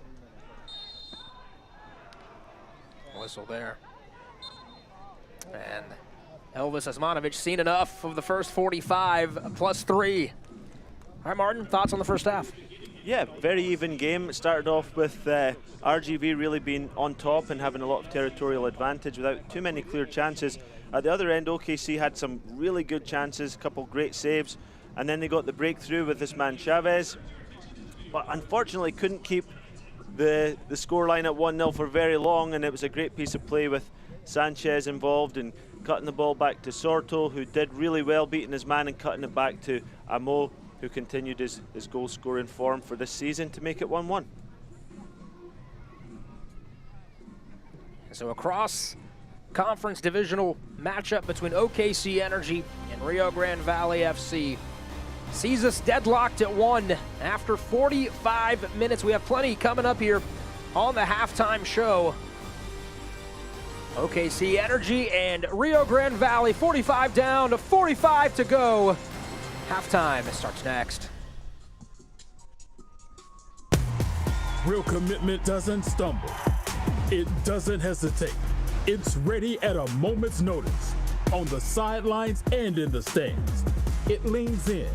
Whistle there. And Elvis Osmanovic seen enough of the first 45 plus 3. All right, Martin, thoughts on the first half? Yeah, very even game. It started off with RGV really being on top and having a lot of territorial advantage without too many clear chances. At the other end, OKC had some really good chances, a couple great saves, and then they got the breakthrough with this man Chavez, but unfortunately couldn't keep the scoreline at 1-0 for very long, and it was a great piece of play with Sanchez involved and cutting the ball back to Sorto, who did really well beating his man and cutting it back to Amo, who continued his goal-scoring form for this season to make it 1-1. So across conference divisional matchup between OKC Energy and Rio Grande Valley FC sees us deadlocked at 1 after 45 minutes. We have plenty coming up here on the halftime show. OKC Energy and Rio Grande Valley, 45 down to 45 to go. Halftime starts next. Real commitment doesn't stumble. It doesn't hesitate. It's ready at a moment's notice, on the sidelines and in the stands. It leans in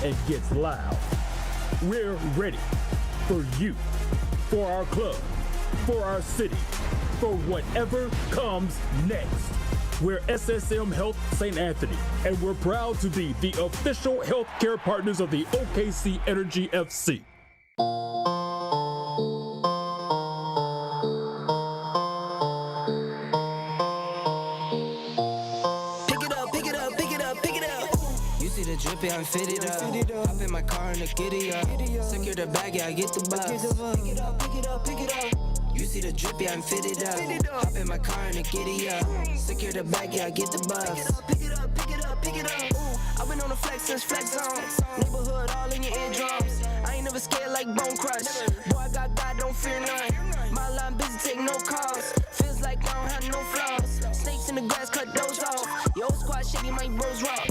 and gets loud. We're ready for you, for our club, for our city, for whatever comes next. We're SSM Health St. Anthony, and we're proud to be the official healthcare partners of the OKC Energy FC. Drippy, I'm fitted up. Hop in my car and I get it up. Secure the bag, yeah, I get the bus. Pick it up, pick it up, pick it up. You see the drippy, I'm fitted up. Hop in my car and I get it up. Secure the bag, yeah, I get the bus. Pick it up, pick it up, pick it up. I've been on the flex since flex zone. Neighborhood all in your eardrums. I ain't never scared like Bone Crush. Boy, I got God, don't fear none. My line busy, take no calls. Feels like I don't have no flaws. Snakes in the grass, cut those off. Yo, squad shady, my bros rock.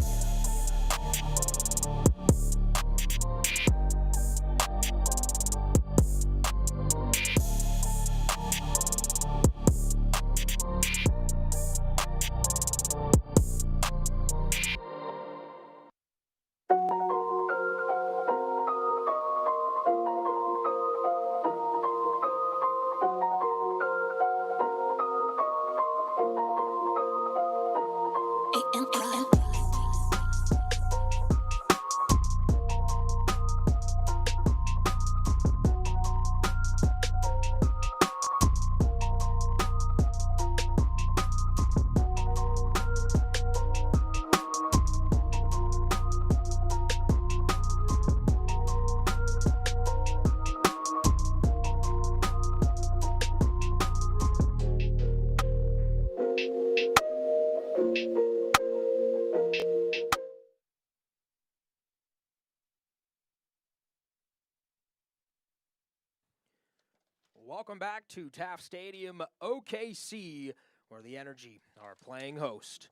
Welcome back to Taft Stadium, OKC, where the Energy are playing host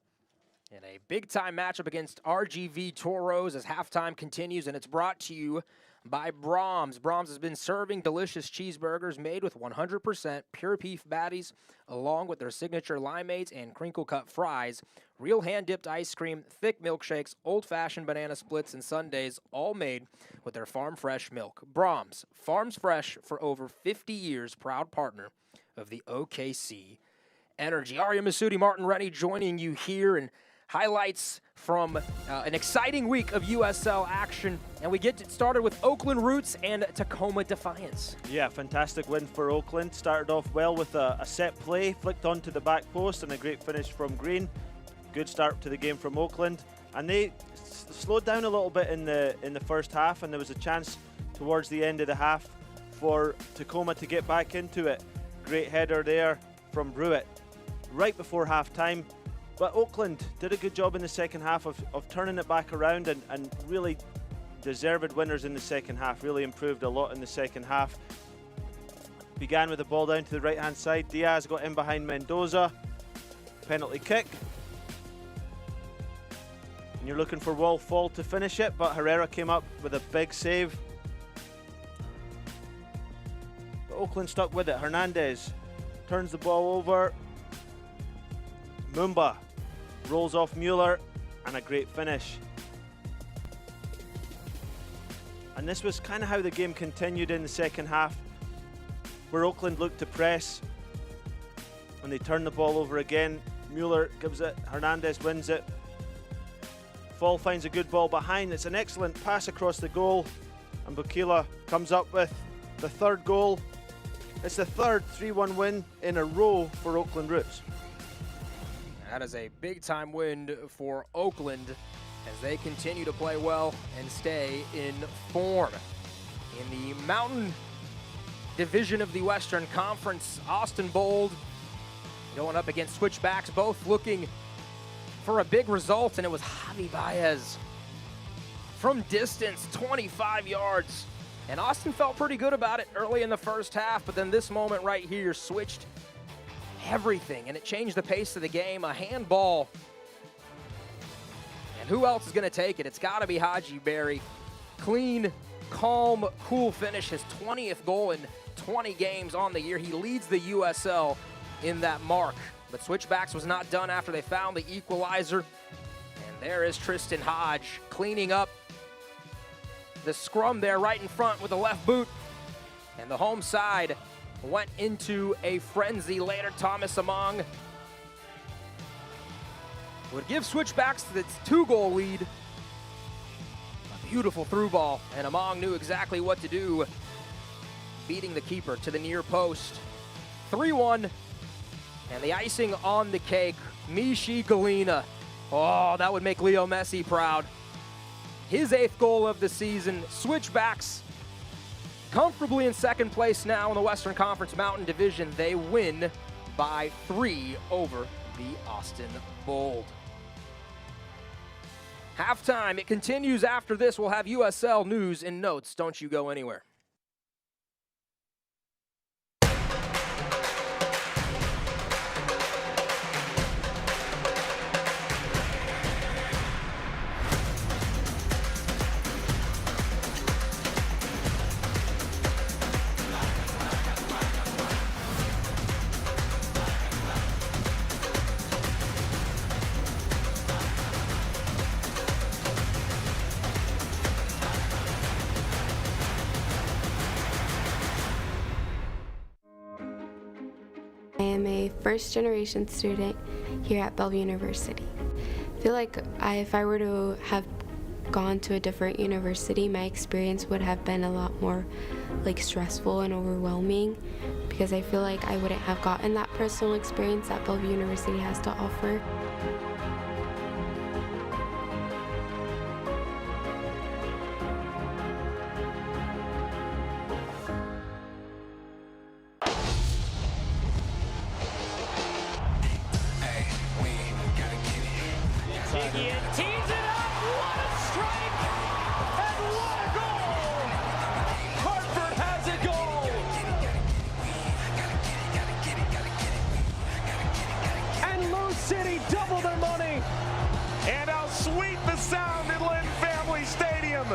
in a big-time matchup against RGV Toros as halftime continues, and it's brought to you by Brahms. Brahms has been serving delicious cheeseburgers made with 100% pure beef patties, along with their signature limeades and crinkle-cut fries, real hand-dipped ice cream, thick milkshakes, old-fashioned banana splits, and sundaes, all made with their farm-fresh milk. Brahms, farms fresh for over 50 years, proud partner of the OKC Energy. Arya Masudi, Martin Rennie joining you here, and highlights from an exciting week of USL action, and we get it started with Oakland Roots and Tacoma Defiance. Yeah, fantastic win for Oakland. Started off well with a set play, flicked onto the back post, and a great finish from Green. Good start to the game from Oakland, and they slowed down a little bit in the first half, and there was a chance towards the end of the half for Tacoma to get back into it. Great header there from Brewitt right before half time. But Oakland did a good job in the second half of turning it back around and really deserved winners in the second half. Really improved a lot in the second half. Began with the ball down to the right-hand side. Diaz got in behind Mendoza. Penalty kick. And you're looking for Wall Fall to finish it, but Herrera came up with a big save. But Oakland stuck with it. Hernandez turns the ball over. Mumba rolls off Mueller, and a great finish. And this was kind of how the game continued in the second half, where Oakland looked to press, and they turned the ball over again. Mueller gives it, Hernandez wins it. Fall finds a good ball behind. It's an excellent pass across the goal, and Bukila comes up with the third goal. It's the third 3-1 win in a row for Oakland Roots. That is a big-time win for Oakland as they continue to play well and stay in form. In the Mountain Division of the Western Conference, Austin Bold going up against Switchbacks, both looking for a big result, and it was Javi Baez from distance, 25 yards. And Austin felt pretty good about it early in the first half, but then this moment right here switched everything, and it changed the pace of the game. A handball. And who else is going to take it? It's got to be Haji Berry. Clean, calm, cool finish. His 20th goal in 20 games on the year. He leads the USL in that mark. But Switchbacks was not done after they found the equalizer. And there is Tristan Hodge cleaning up the scrum there right in front with the left boot. And the home side went into a frenzy later. Thomas Among would give Switchbacks its 2-goal lead. A beautiful through ball, and Among knew exactly what to do, beating the keeper to the near post. 3-1, and the icing on the cake, Mishi Galina. Oh, that would make Leo Messi proud. His 8th goal of the season. Switchbacks comfortably in second place now in the Western Conference Mountain Division. They win by 3 over the Austin Bold. Halftime, it continues after this. We'll have USL news and notes. Don't you go anywhere. I am a first-generation student here at Bellevue University. I feel like if I were to have gone to a different university, my experience would have been a lot more stressful and overwhelming, because I feel like I wouldn't have gotten that personal experience that Bellevue University has to offer. City double their money, and how sweet the sound in Lynn Family Stadium.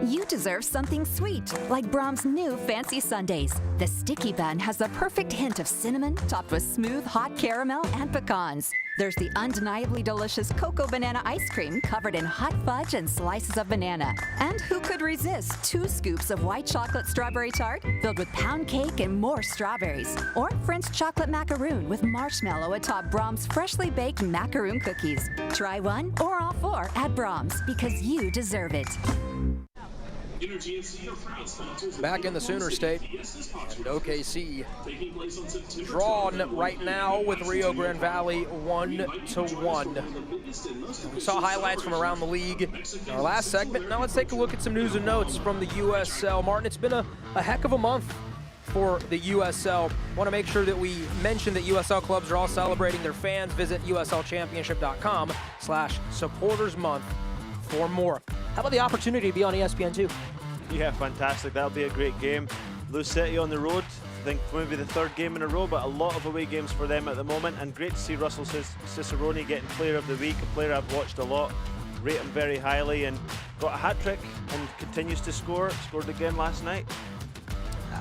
You deserve something sweet, like Brahms' new fancy sundaes. The sticky bun has the perfect hint of cinnamon, topped with smooth hot caramel and pecans. There's the undeniably delicious cocoa banana ice cream covered in hot fudge and slices of banana. And who could resist 2 scoops of white chocolate strawberry tart filled with pound cake and more strawberries? Or French chocolate macaroon with marshmallow atop Brahms' freshly baked macaroon cookies. Try one or all 4 at Brahms, because you deserve it. Back in the Sooner State, and OKC drawn right now with Rio Grande Valley 1-1. We saw highlights from around the league in our last segment. Now let's take a look at some news and notes from the USL. Martin, it's been a heck of a month for the USL. Want to make sure that we mention that USL clubs are all celebrating their fans. Visit uslchampionship.com/supportersmonth for more. How about the opportunity to be on ESPN2? Yeah, fantastic. That'll be a great game. Lou City on the road. I think maybe the 3rd game in a row, but a lot of away games for them at the moment. And great to see Russell Cicerone getting Player of the Week, a player I've watched a lot, rate him very highly, and got a hat-trick and continues to score. Scored again last night.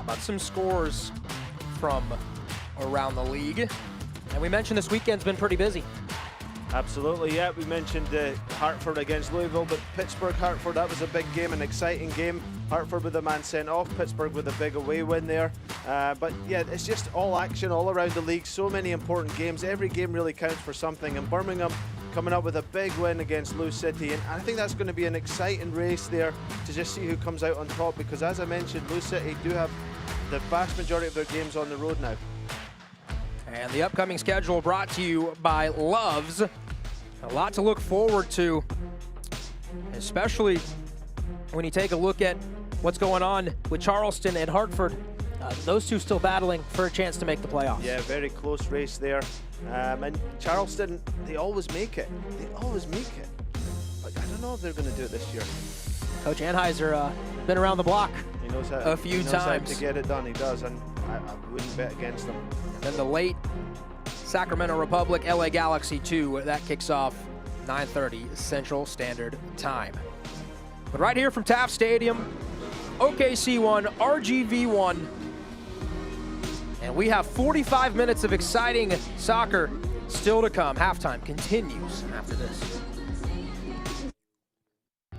about some scores from around the league? And we mentioned this weekend's been pretty busy. Absolutely, yeah. We mentioned Hartford against Louisville, but Pittsburgh-Hartford, that was a big game, an exciting game. Hartford with a man sent off, Pittsburgh with a big away win there. But yeah, it's just all action all around the league. So many important games. Every game really counts for something. And Birmingham coming up with a big win against Lou City. And I think that's going to be an exciting race there to just see who comes out on top. Because as I mentioned, Lou City do have the vast majority of their games on the road now. And the upcoming schedule brought to you by Loves. A lot to look forward to, especially when you take a look at what's going on with Charleston and Hartford. Those two still battling for a chance to make the playoffs. Yeah, very close race there. And Charleston, they always make it. They always make it. But I don't know if they're going to do it this year. Coach Anheuser been around the block he knows how, a few he knows times how to get it done. He does, and I wouldn't bet against them. And then the late Sacramento Republic, LA Galaxy 2, that kicks off 9:30 Central Standard Time. But right here from Taft Stadium, OKC 1, RGV 1. And we have 45 minutes of exciting soccer still to come. Halftime continues after this.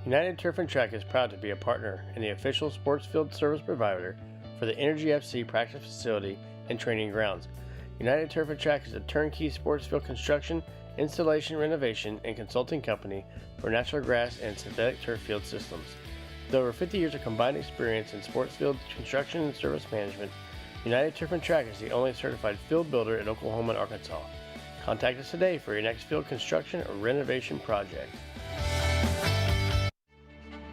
United Turf and Track is proud to be a partner and the official sports field service provider for the Energy FC practice facility and training grounds. United Turf and Track is a turnkey sports field construction, installation, renovation, and consulting company for natural grass and synthetic turf field systems. With over 50 years of combined experience in sports field construction and service management, United Turf and Track is the only certified field builder in Oklahoma and Arkansas. Contact us today for your next field construction or renovation project.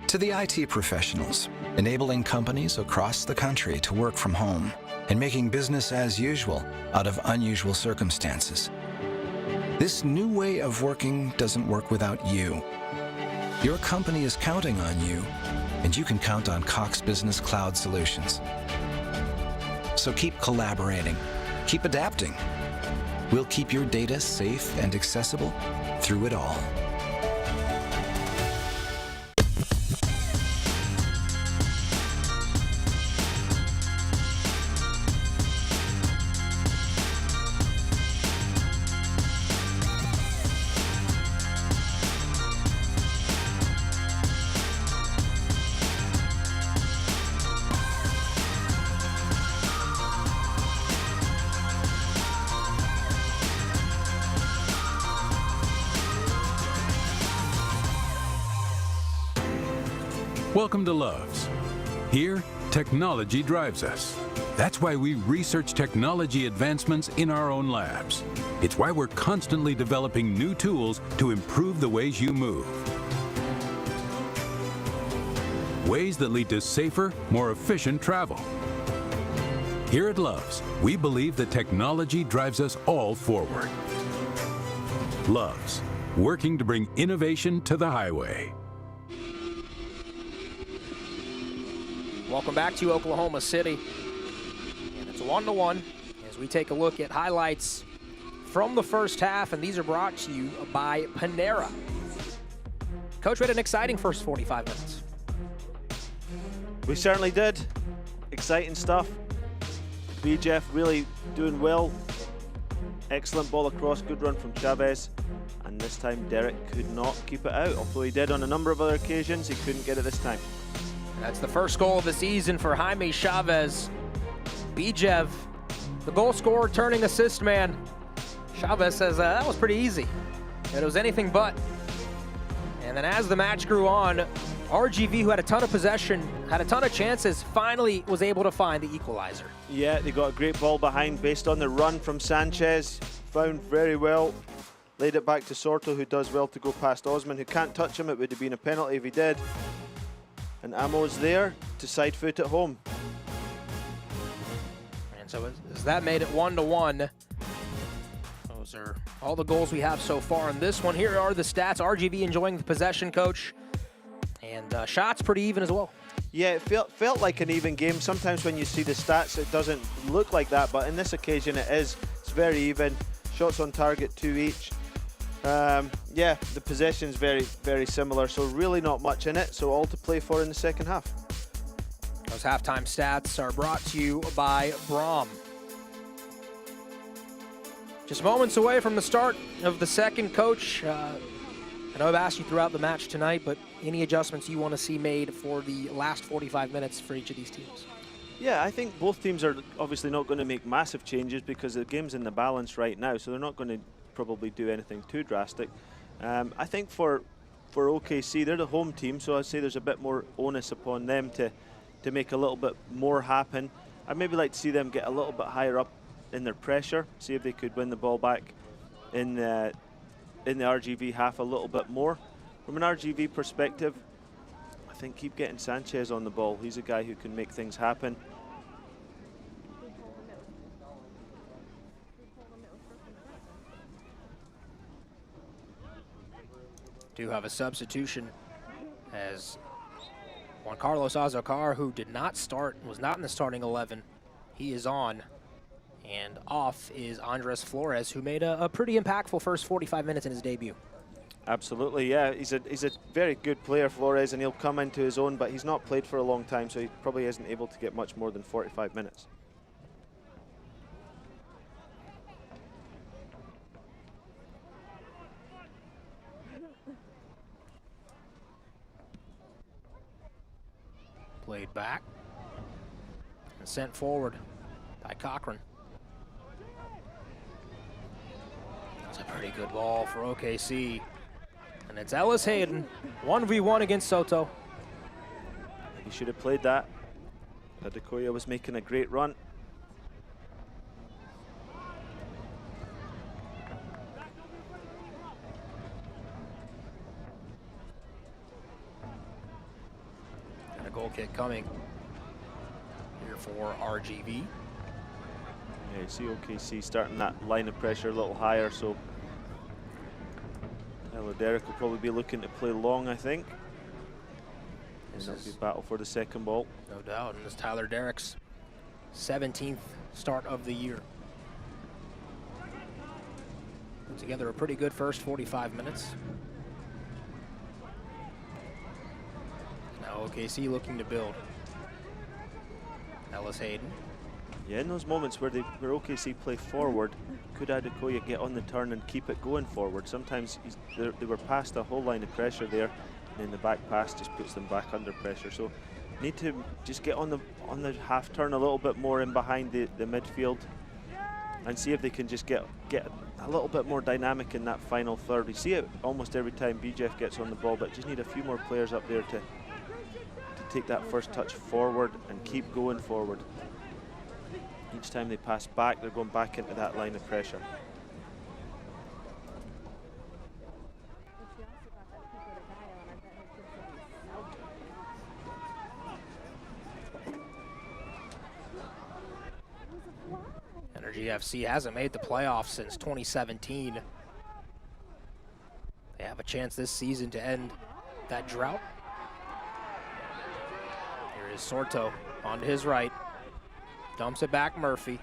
To the IT professionals, enabling companies across the country to work from home and making business as usual out of unusual circumstances. This new way of working doesn't work without you. Your company is counting on you, and you can count on Cox Business Cloud Solutions. So keep collaborating, keep adapting. We'll keep your data safe and accessible through it all. Welcome to Loves. Here, technology drives us. That's why we research technology advancements in our own labs. It's why we're constantly developing new tools to improve the ways you move. Ways that lead to safer, more efficient travel. Here at Loves, we believe that technology drives us all forward. Loves, working to bring innovation to the highway. Welcome back to Oklahoma City. And it's 1-1 as we take a look at highlights from the first half, and these are brought to you by Panera. Coach, we had an exciting first 45 minutes. We certainly did. Exciting stuff. Jeff really doing well. Excellent ball across, good run from Chavez. And this time Derek could not keep it out. Although he did on a number of other occasions, he couldn't get it this time. That's the first goal of the season for Jaime Chavez. Bijev, the goal scorer, turning assist man. Chavez says that was pretty easy. It was anything but. And then as the match grew on, RGV, who had a ton of possession, had a ton of chances, finally was able to find the equalizer. Yeah, they got a great ball behind based on the run from Sanchez. Found very well. Laid it back to Sorto, who does well to go past Osman, who can't touch him. It would have been a penalty if he did. And Amo's there to side foot at home. And so as that made it 1-1. Those are all the goals we have so far in this one. Here are the stats. RGV enjoying the possession, Coach. And shots pretty even as well. Yeah, it felt like an even game. Sometimes when you see the stats, it doesn't look like that. But in this occasion, it is. It's very even. Shots on target, 2 each. Yeah, the possession's very, very similar, so really not much in it, so all to play for in the second half. Those halftime stats are brought to you by Brom. Just moments away from the start of the second, Coach. I know I've asked you throughout the match tonight, but any adjustments you want to see made for the last 45 minutes for each of these teams? Yeah, I think both teams are obviously not going to make massive changes because the game's in the balance right now, so they're not going to probably do anything too drastic. I think for OKC, they're the home team, so I'd say there's a bit more onus upon them to make a little bit more happen. I'd maybe like to see them get a little bit higher up in their pressure, see if they could win the ball back in the RGV half a little bit more. From an RGV perspective, I think keep getting Sanchez on the ball. He's a guy who can make things happen. Do have a substitution as Juan Carlos Azocar, who did not start, was not in the starting 11. He is on, and off is Andres Flores, who made a pretty impactful first 45 minutes in his debut. Absolutely, yeah. He's a very good player, Flores, and he'll come into his own, but he's not played for a long time, so he probably isn't able to get much more than 45 minutes. Played back and sent forward by Cochran. That's a pretty good ball for OKC. And it's Ellis Hayden, 1v1 against Soto. He should have played that. Adekoya was making a great run. And a goal kick coming here for RGV. Yeah, you see OKC starting that line of pressure a little higher, so Tyler Derrick will probably be looking to play long, I think. And that'll be battle for the second ball. No doubt, and it's Tyler Derrick's 17th start of the year. Put together a pretty good first 45 minutes. Now OKC looking to build. Ellis Hayden. Yeah, in those moments where OKC play forward, could Adekoya get on the turn and keep it going forward? Sometimes they were past a whole line of pressure there, and then the back pass just puts them back under pressure. So need to just get on the half turn a little bit more in behind the midfield and see if they can just get a little bit more dynamic in that final third. We see it almost every time BJF gets on the ball, but just need a few more players up there to take that first touch forward and keep going forward. Each time they pass back, they're going back into that line of pressure. Energy FC hasn't made the playoffs since 2017. They have a chance this season to end that drought. Here is Sorto onto his right. Dumps it back, Murphy.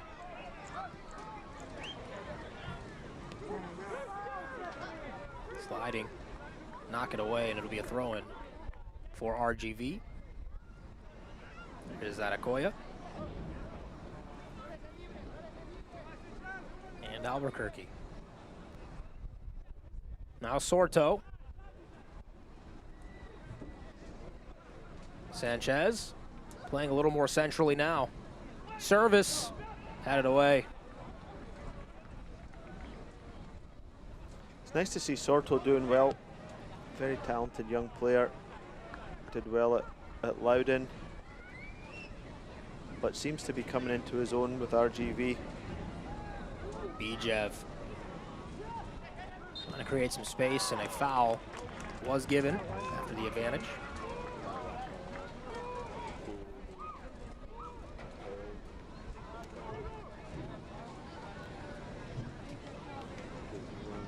Sliding, knock it away, and it'll be a throw-in for RGV. Here's Adekoya. And Albuquerque. Now Sorto. Sanchez playing a little more centrally now. Service, had it away. It's nice to see Sorto doing well. Very talented young player. Did well at Loudon, but seems to be coming into his own with RGV. Bijev trying to create some space, and a foul was given after the advantage.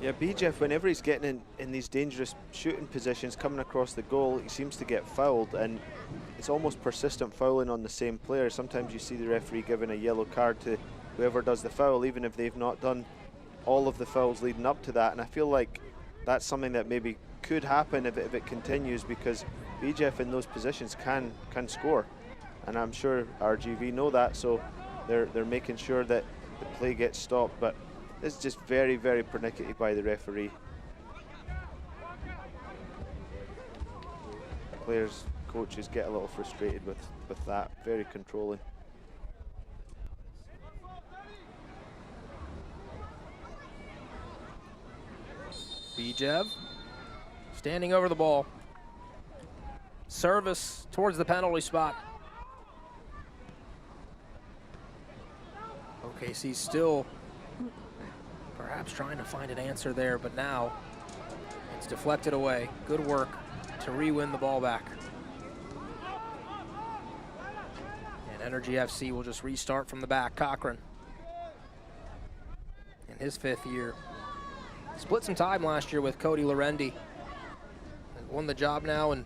Yeah, Bijev, whenever he's getting in these dangerous shooting positions coming across the goal, he seems to get fouled, and it's almost persistent fouling on the same player. Sometimes you see the referee giving a yellow card to whoever does the foul, even if they've not done all of the fouls leading up to that. And I feel like that's something that maybe could happen if it continues, because Bijev in those positions can score. and I'm sure RGV know that, so they're making sure that the play gets stopped. But it's just very, very pernickety by the referee. Players, coaches get a little frustrated with that. Very controlling. Bijev standing over the ball. Service towards the penalty spot. OKC still perhaps trying to find an answer there, but now it's deflected away. Good work to re-win the ball back. And Energy FC will just restart from the back. Cochran in his 5th year. Split some time last year with Cody Lorendi. And won the job now, and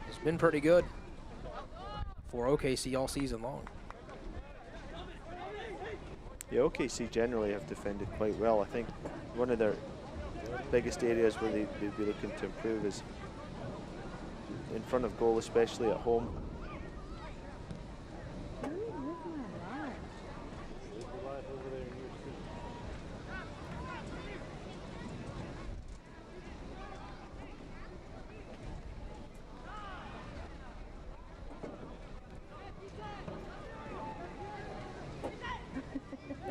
it's been pretty good for OKC all season long. Yeah, OKC generally have defended quite well. I think one of their biggest areas where they'd be looking to improve is in front of goal, especially at home.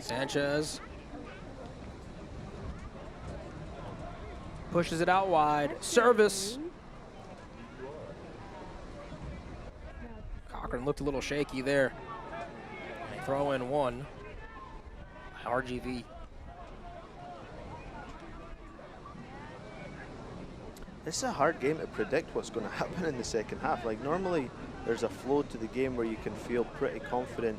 Sanchez pushes it out wide. Service. Cochran looked a little shaky there. They throw in one. RGV. This is a hard game to predict what's going to happen in the second half. Like, normally there's a flow to the game where you can feel pretty confident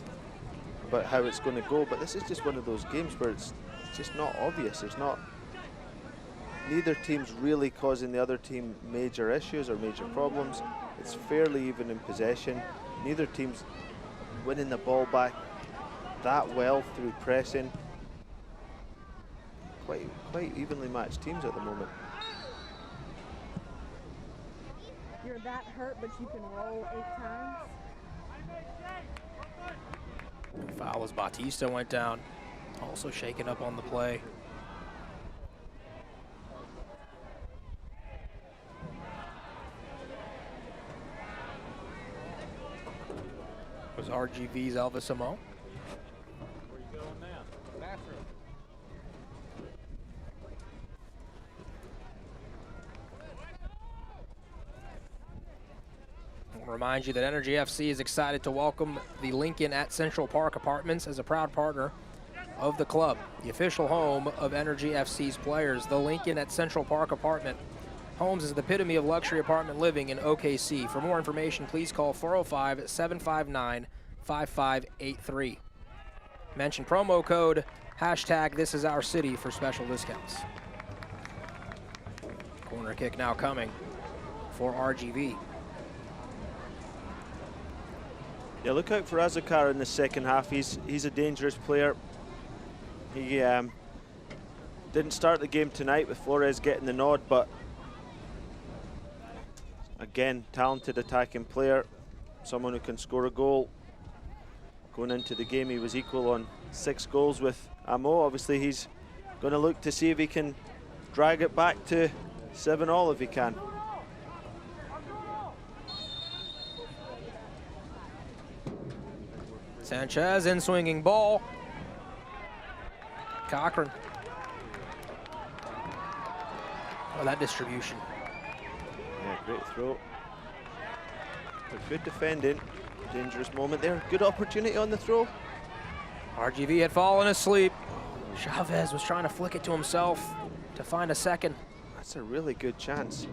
about how it's going to go, but this is just one of those games where it's just not obvious. There's not, neither team's really causing the other team major issues or major problems. It's fairly even in possession. Neither team's winning the ball back that well through pressing. Quite evenly matched teams at the moment. You're that hurt, but you can roll 8 times. Foul as Bautista went down. Also shaken up on the play. It was RGV's Elvis Simone. Where you going now? Bathroom. I'll remind you that Energy FC is excited to welcome the Lincoln at Central Park Apartments as a proud partner of the club, the official home of Energy FC's players. The Lincoln at Central Park Apartment Homes is the epitome of luxury apartment living in OKC. For more information, please call 405-759-5583. Mention promo code #ThisIsOurCity for special discounts. Corner kick now coming for RGV. Yeah, look out for Azakar in the second half. He's a dangerous player. He didn't start the game tonight with Flores getting the nod, but again, talented attacking player, someone who can score a goal. Going into the game, he was equal on 6 goals with Amo. Obviously, he's going to look to see if he can drag it back to 7-all if he can. Sanchez in swinging ball. Cochran. Oh, that distribution. Yeah, great throw. But good defending. Dangerous moment there. Good opportunity on the throw. RGV had fallen asleep. Chavez was trying to flick it to himself to find a second. That's a really good chance.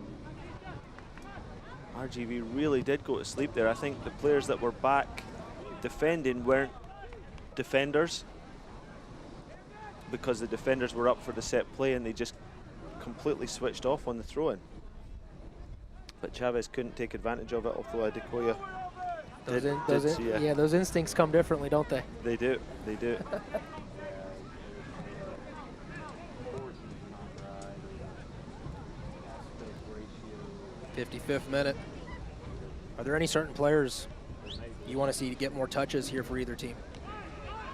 RGV really did go to sleep there. I think the players that were back defending weren't defenders, because the defenders were up for the set play and they just completely switched off on the throw-in. But Chavez couldn't take advantage of it, although Adekoya those instincts come differently, don't they? They do, they do. 55th minute. Are there any certain players you want to see to get more touches here for either team?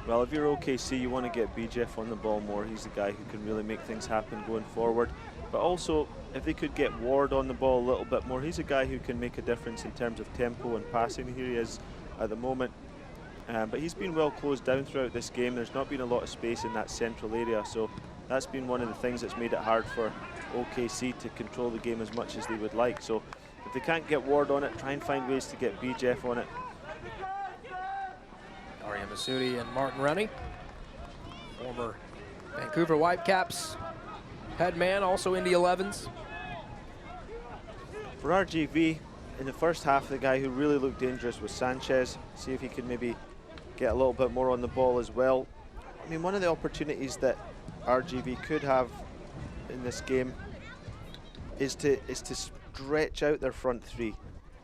Well, if you're OKC, you want to get BJF on the ball more. He's the guy who can really make things happen going forward. But also, if they could get Ward on the ball a little bit more, he's a guy who can make a difference in terms of tempo and passing. Here he is at the moment. But he's been well closed down throughout this game. There's not been a lot of space in that central area, so that's been one of the things that's made it hard for OKC to control the game as much as they would like. So if they can't get Ward on it, try and find ways to get BJF on it. Arya Masudi and Martin Rennie, former Vancouver Whitecaps head man, also in the 11s. For RGV, in the first half, the guy who really looked dangerous was Sanchez. See if he could maybe get a little bit more on the ball as well. I mean, one of the opportunities that RGV could have in this game is to stretch out their front three.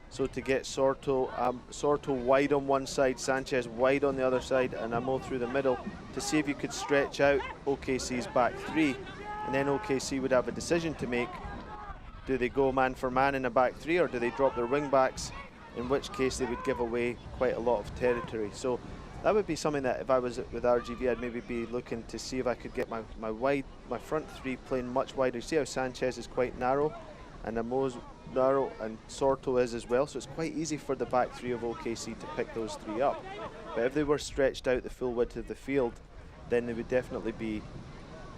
So to get Sorto wide on one side, Sanchez wide on the other side, and Amo through the middle, to see if you could stretch out OKC's back three. And then OKC would have a decision to make. Do they go man for man in a back three, or do they drop their wing backs, in which case they would give away quite a lot of territory. So that would be something that if I was with RGV, I'd maybe be looking to see if I could get my front three playing much wider. See how Sanchez is quite narrow, and Amo's narrow, and Sorto is as well, so it's quite easy for the back three of OKC to pick those three up. But if they were stretched out the full width of the field, then they would definitely be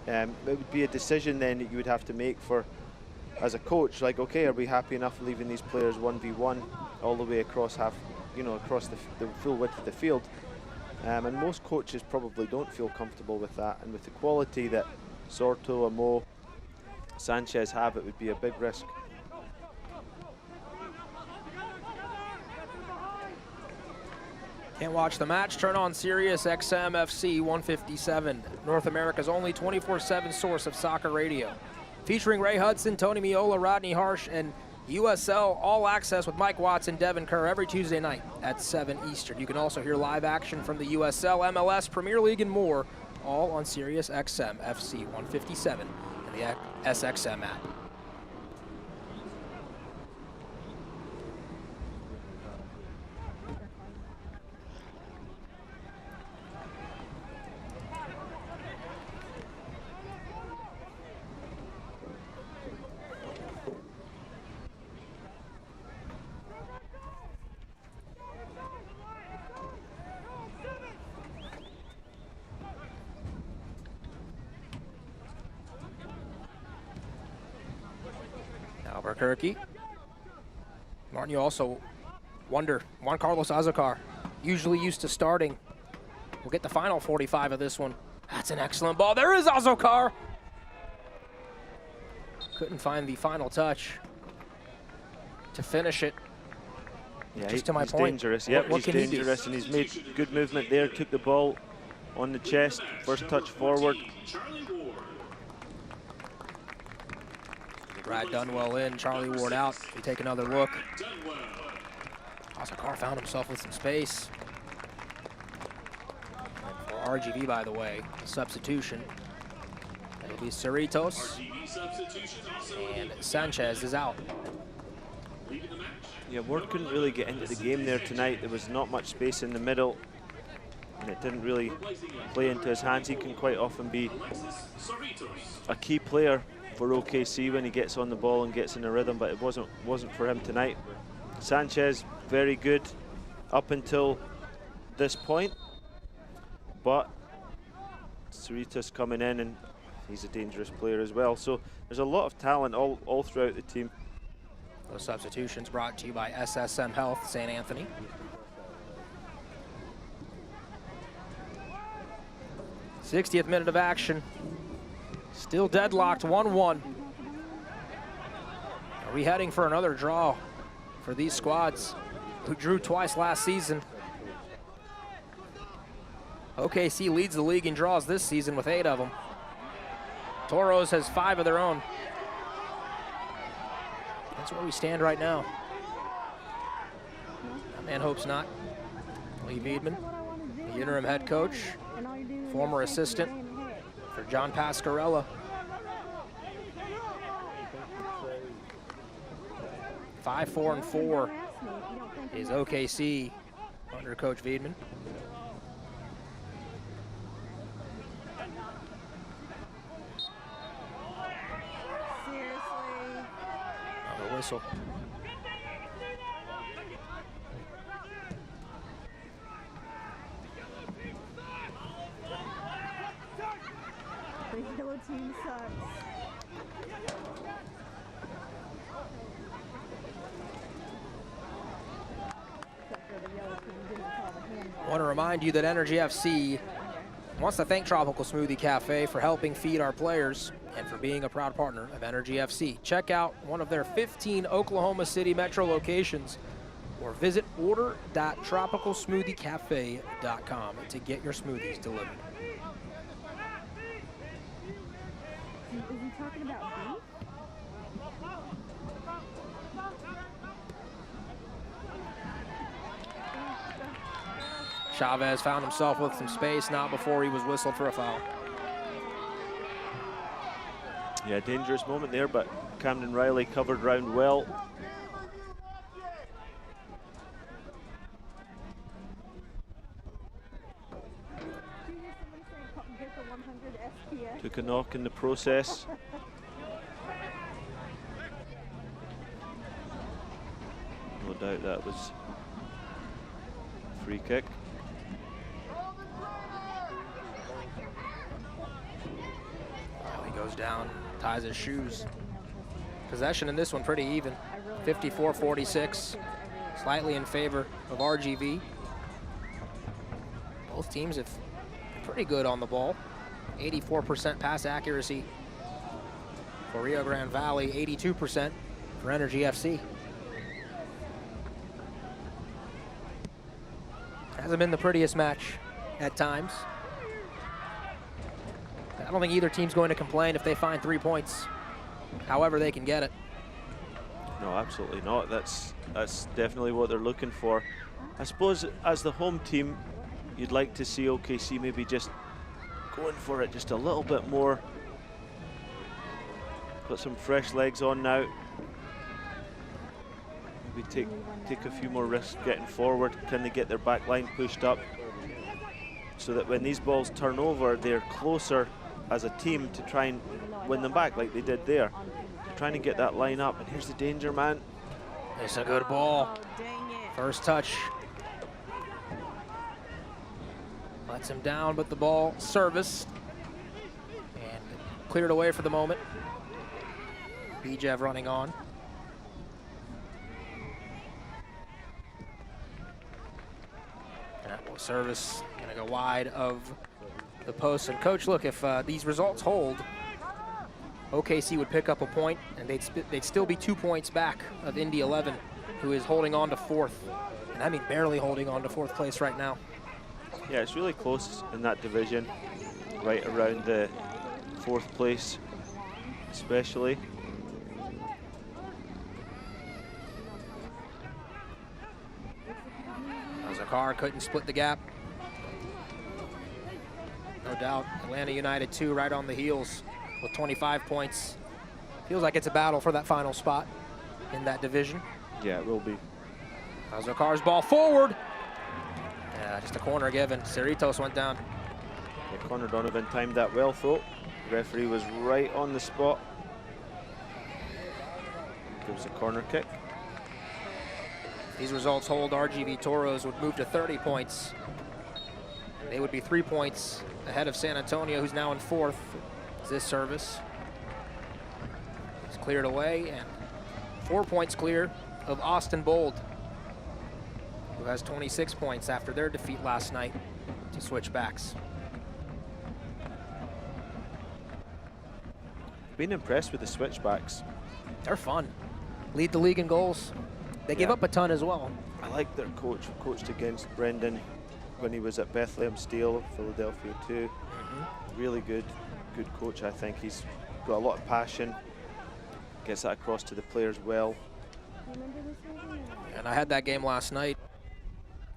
it would be a decision then that you would have to make for, as a coach, like, okay, are we happy enough leaving these players 1v1 all the way across across the full width of the field? And most coaches probably don't feel comfortable with that, and with the quality that Sorto, Amo, Sanchez have, it would be a big risk. Can't watch the match? Turn on Sirius XM FC 157, North America's only 24/7 source of soccer radio. Featuring Ray Hudson, Tony Miola, Rodney Harsh, and USL All Access with Mike Watson, Devin Kerr every Tuesday night at 7 Eastern. You can also hear live action from the USL, MLS, Premier League, and more, all on Sirius XM FC 157 and the SXM app. Albuquerque. Martin, you also wonder, Juan Carlos Azocar, usually used to starting, will get the final 45 of this one. That's an excellent ball. There is Azocar. Couldn't find the final touch to finish it. Yeah, just to my he's point. Dangerous. Yep, what he's dangerous, and he's made good movement there. Took the ball on the chest, first touch forward. Brad Dunwell in, Charlie Ward out. We take another look. Azocar found himself with some space. And for RGV, by the way, substitution. It'll be Cerritos. And Sanchez is out. Yeah, Ward couldn't really get into the game there tonight. There was not much space in the middle, and it didn't really play into his hands. He can quite often be a key player for OKC when he gets on the ball and gets in a rhythm, but it wasn't for him tonight. Sanchez, very good up until this point, but Cerritos coming in, and he's a dangerous player as well. So there's a lot of talent all throughout the team. Those substitutions brought to you by SSM Health, St. Anthony. '60th minute of action. Still deadlocked, 1-1. Are we heading for another draw for these squads who drew twice last season? OKC leads the league in draws this season with 8 of them. Toros has 5 of their own. That's where we stand right now. That man hopes not. Lee Veidman, the interim head coach, former assistant for John Pascarella. 5-4-4 is OKC. under Coach Wiedemann. Oh, the whistle. The yellow team sucks. I want to remind you that Energy FC wants to thank Tropical Smoothie Cafe for helping feed our players and for being a proud partner of Energy FC. Check out one of their 15 Oklahoma City metro locations or visit order.tropicalsmoothiecafe.com to get your smoothies delivered. Is he talking about beef? Chavez found himself with some space, not before he was whistled for a foul. Yeah, dangerous moment there, but Camden Riley covered round well. Took a knock in the process. No doubt that was a free kick. He goes down, ties his shoes. Possession in this one pretty even. 54-46, slightly in favor of RGV. Both teams have been pretty good on the ball. 84% pass accuracy for Rio Grande Valley, 82% for Energy FC. Hasn't been the prettiest match at times. I don't think either team's going to complain if they find 3 points, however they can get it. No, absolutely not. That's definitely what they're looking for. I suppose as the home team, you'd like to see OKC maybe just going for it just a little bit more. Put some fresh legs on now. Maybe take a few more risks getting forward. Can they get their back line pushed up so that when these balls turn over, they're closer as a team to try and win them back like they did there. They're trying to get that line up, and here's the danger man. It's a good ball. First touch. Lets him down, but the ball serviced and cleared away for the moment. Bijev running on. And that will service, gonna go wide of the post. And coach, look, if these results hold, OKC would pick up a point, and they'd still be 2 points back of Indy 11, who is holding on to fourth. And I mean barely holding on to fourth place right now. Yeah, it's really close in that division, right around the fourth place, especially. Zakar couldn't split the gap. No doubt, Atlanta United 2 right on the heels with 25 points. Feels like it's a battle for that final spot in that division. Yeah, it will be. Zakar's ball forward. Yeah, just a corner given. Cerritos went down. Yeah, Connor Donovan timed that well, though. The referee was right on the spot. Gives a corner kick. If these results hold, RGV Toros would move to 30 points. They would be 3 points ahead of San Antonio, who's now in fourth. This service is cleared away, and 4 points clear of Austin Bold, who has 26 points after their defeat last night to Switchbacks. Been impressed with the Switchbacks. They're fun. Lead the league in goals. They give up a ton as well. I like their coach, who coached against Brendan when he was at Bethlehem Steel, Philadelphia too. Really good coach, I think. He's got a lot of passion, gets that across to the players well. And I had that game last night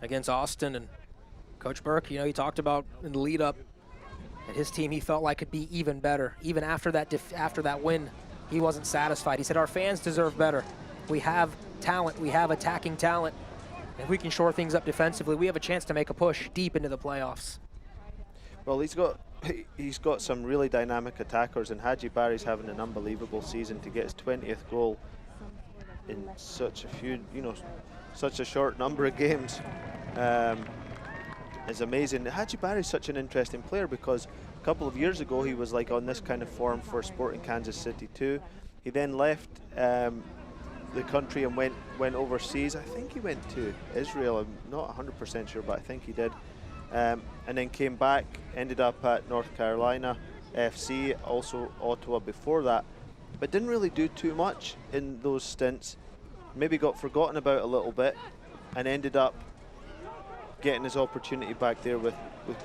against Austin, and Coach Burke, you know, he talked about in the lead up that his team, he felt like could be even better. Even after that win, he wasn't satisfied. He said, our fans deserve better. We have talent, we have attacking talent, If we can shore things up defensively, we have a chance to make a push deep into the playoffs. Well, he's got some really dynamic attackers, and Haji Barry's having an unbelievable season to get his 20th goal in such a few, such a short number of games. Is amazing. Haji Barry's such an interesting player because a couple of years ago he was like on this kind of form for Sporting Kansas City too. He then left the country and went overseas. I think he went to Israel. I'm not 100% sure, but I think he did. And then came back, ended up at North Carolina FC, also Ottawa before that, but didn't really do too much in those stints. Maybe got forgotten about a little bit and ended up getting his opportunity back there with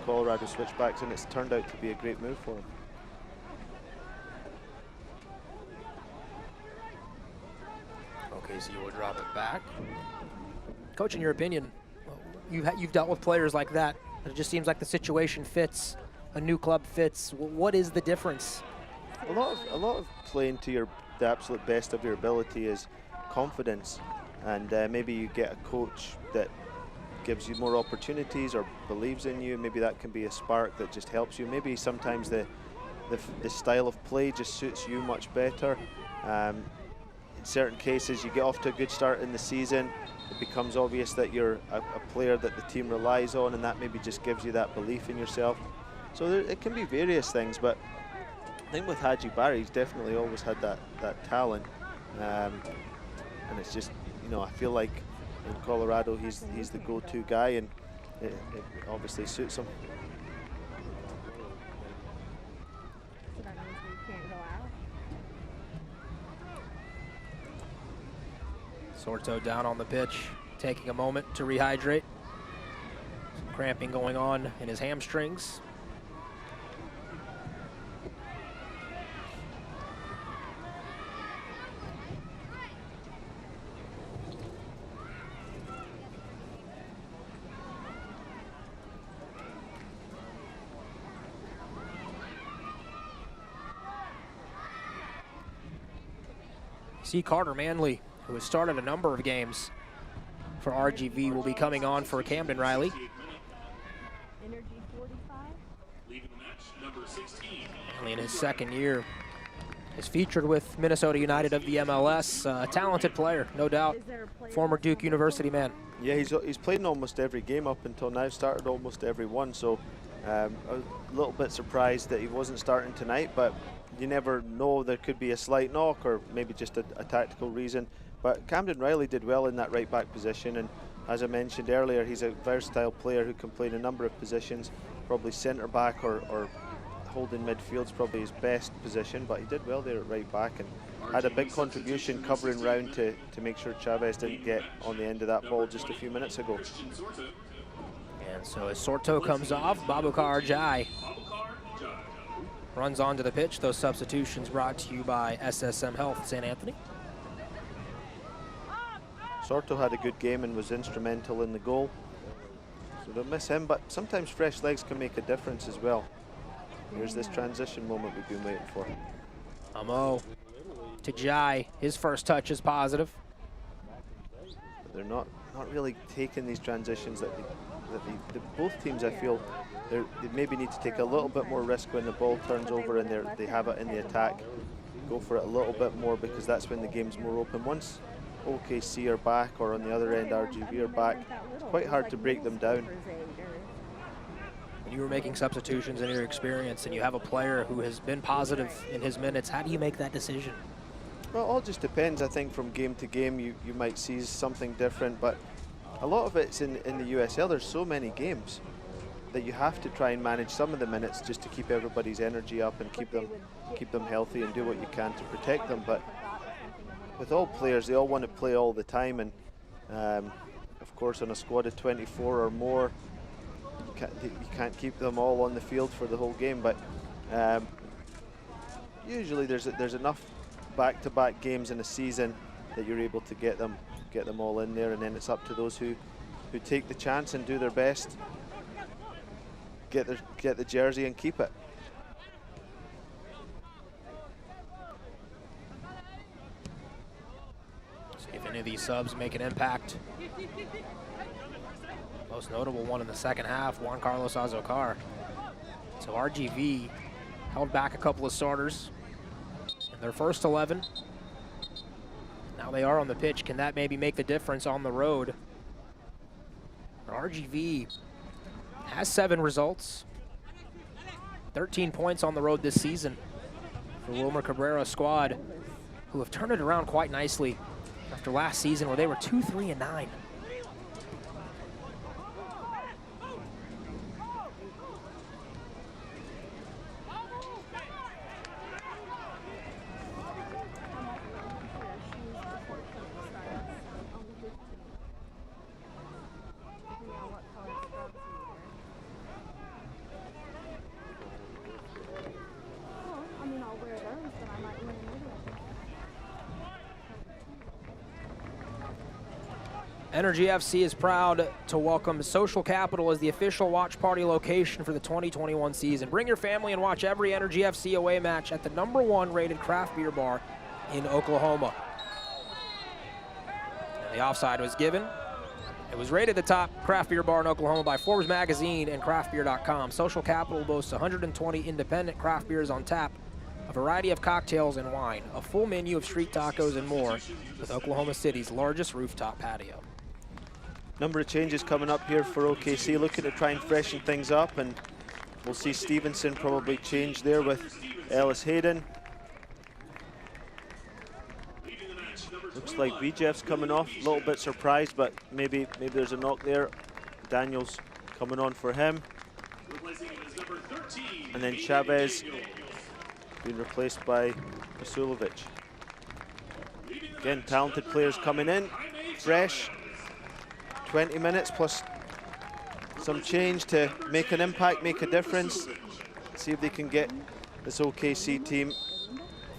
Colorado Switchbacks, and it's turned out to be a great move for him. OKC will drop it back. Coach, in your opinion, you've dealt with players like that. It just seems like the situation fits, a new club fits. What is the difference? A lot of playing to the absolute best of your ability is confidence, and maybe you get a coach that gives you more opportunities or believes in you. Maybe that can be a spark that just helps you. Maybe sometimes the style of play just suits you much better. In certain cases, you get off to a good start in the season, it becomes obvious that you're a player that the team relies on, and that maybe just gives you that belief in yourself. So it can be various things, but I think with Haji Barry, he's definitely always had that talent, and it's just, I feel like in Colorado he's the go-to guy, and it obviously suits him. So that means we can't go out. Sorto down on the pitch, taking a moment to rehydrate. Some cramping going on in his hamstrings. C. Carter Manley, who has started a number of games for RGV, will be coming on for Camden Riley. Energy 45. Manley in his second year is featured with Minnesota United of the MLS. A talented player, no doubt. Former Duke University man. Yeah, he's played in almost every game up until now, started almost every one, so a little bit surprised that he wasn't starting tonight, but you never know, there could be a slight knock or maybe just a tactical reason. But Camden Riley did well in that right back position, and as I mentioned earlier, he's a versatile player who can play in a number of positions. Probably centre back or holding midfield's probably his best position, but he did well there at right back and had a big contribution covering round to make sure Chavez didn't get on the end of that ball just a few minutes ago. And so as Sorto comes off, Babukar Jai runs onto the pitch. Those substitutions brought to you by SSM Health St. Anthony. Sorto had a good game and was instrumental in the goal. So don't miss him, but sometimes fresh legs can make a difference as well. Here's this transition moment we've been waiting for. Amo to Jai. His first touch is positive. But they're not really taking these transitions that both teams, I feel, they maybe need to take a little bit more risk when the ball turns over and they have it in the attack. Go for it a little bit more, because that's when the game's more open. Once OKC are back, or on the other end RGV are back, it's quite hard to break them down. When you were making substitutions in your experience and you have a player who has been positive in his minutes, how do you make that decision? Well, it all just depends. I think from game to game you might see something different, but a lot of it's in the USL. There's so many games that you have to try and manage some of the minutes just to keep everybody's energy up and keep them healthy and do what you can to protect them. But with all players, they all want to play all the time, and of course on a squad of 24 or more, you can't keep them all on the field for the whole game. But usually there's enough back-to-back games in a season that you're able to get them all in there, and then it's up to those who take the chance and do their best, get the jersey and keep it. See if any of these subs make an impact Most notable one in the second half, Juan Carlos Azocar. So RGV held back a couple of starters in their first 11. Now they are on the pitch. Can that maybe make the difference on the road? RGV has 7 results, 13 points on the road this season for Wilmer Cabrera's squad, who have turned it around quite nicely after last season where they were 2-3-9. Energy FC is proud to welcome Social Capital as the official watch party location for the 2021 season. Bring your family and watch every Energy FC away match at the #1 rated craft beer bar in Oklahoma. And the offside was given. It was rated the top craft beer bar in Oklahoma by Forbes Magazine and craftbeer.com. Social Capital boasts 120 independent craft beers on tap, a variety of cocktails and wine, a full menu of street tacos and more, with Oklahoma City's largest rooftop patio. Number of changes coming up here for OKC, looking to try and freshen things up, and we'll see Stevenson probably change there with Ellis Hayden. Looks like Vijev's coming off, a little bit surprised, but maybe there's a knock there. Daniels coming on for him. And then Chavez being replaced by Vasulovic. Again, talented players coming in, fresh. 20 minutes plus some change to make an impact, make a difference. See if they can get this OKC team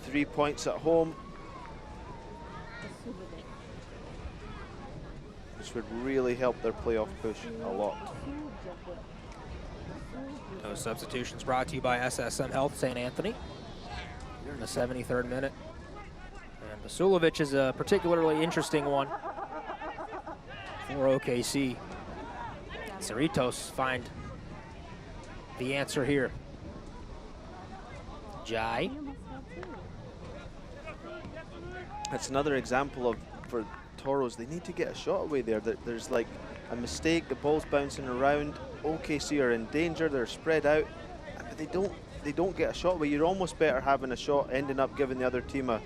3 points at home, which would really help their playoff push a lot. Those substitutions brought to you by SSM Health St. Anthony. Here in the 73rd minute. And Vasulovic is a particularly interesting one for OKC. Cerritos find the answer here. Jai. That's another example of, for Toros, they need to get a shot away there. There's like a mistake, the ball's bouncing around. OKC are in danger, they're spread out, but they don't get a shot away. You're almost better having a shot, ending up giving the other team a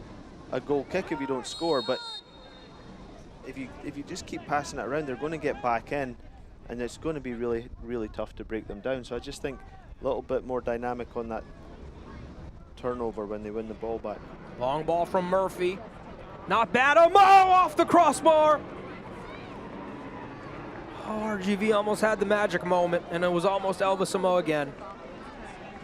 goal kick if you don't score, but if you just keep passing it around, they're going to get back in, and it's going to be really, really tough to break them down. So I just think a little bit more dynamic on that turnover when they win the ball back. Long ball from Murphy. Not bad. Omo off the crossbar. Oh, RGV almost had the magic moment, and it was almost Elvis Amo again.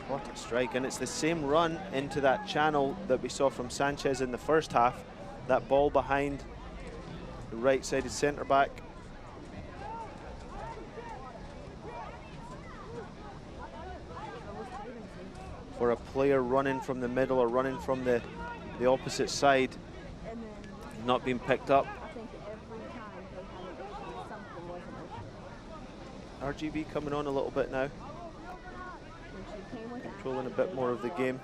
What a strike, and it's the same run into that channel that we saw from Sanchez in the first half. That ball behind the right-sided centre-back. For a player running from the middle or running from the opposite side, not being picked up. RGV coming on a little bit now, controlling a bit more of the game.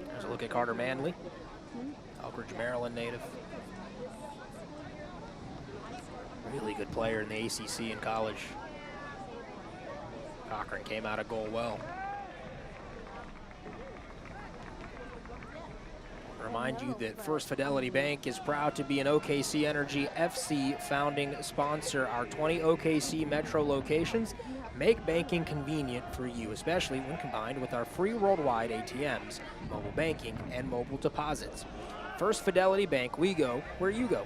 There's a look at Carter Manley, Elkridge, Maryland native. Really good player in the ACC in college. Cochran came out of goal well. remind you that First Fidelity Bank is proud to be an OKC Energy FC founding sponsor. Our 20 OKC Metro locations make banking convenient for you, especially when combined with our free worldwide ATMs, mobile banking, and mobile deposits. First Fidelity Bank, we go where you go.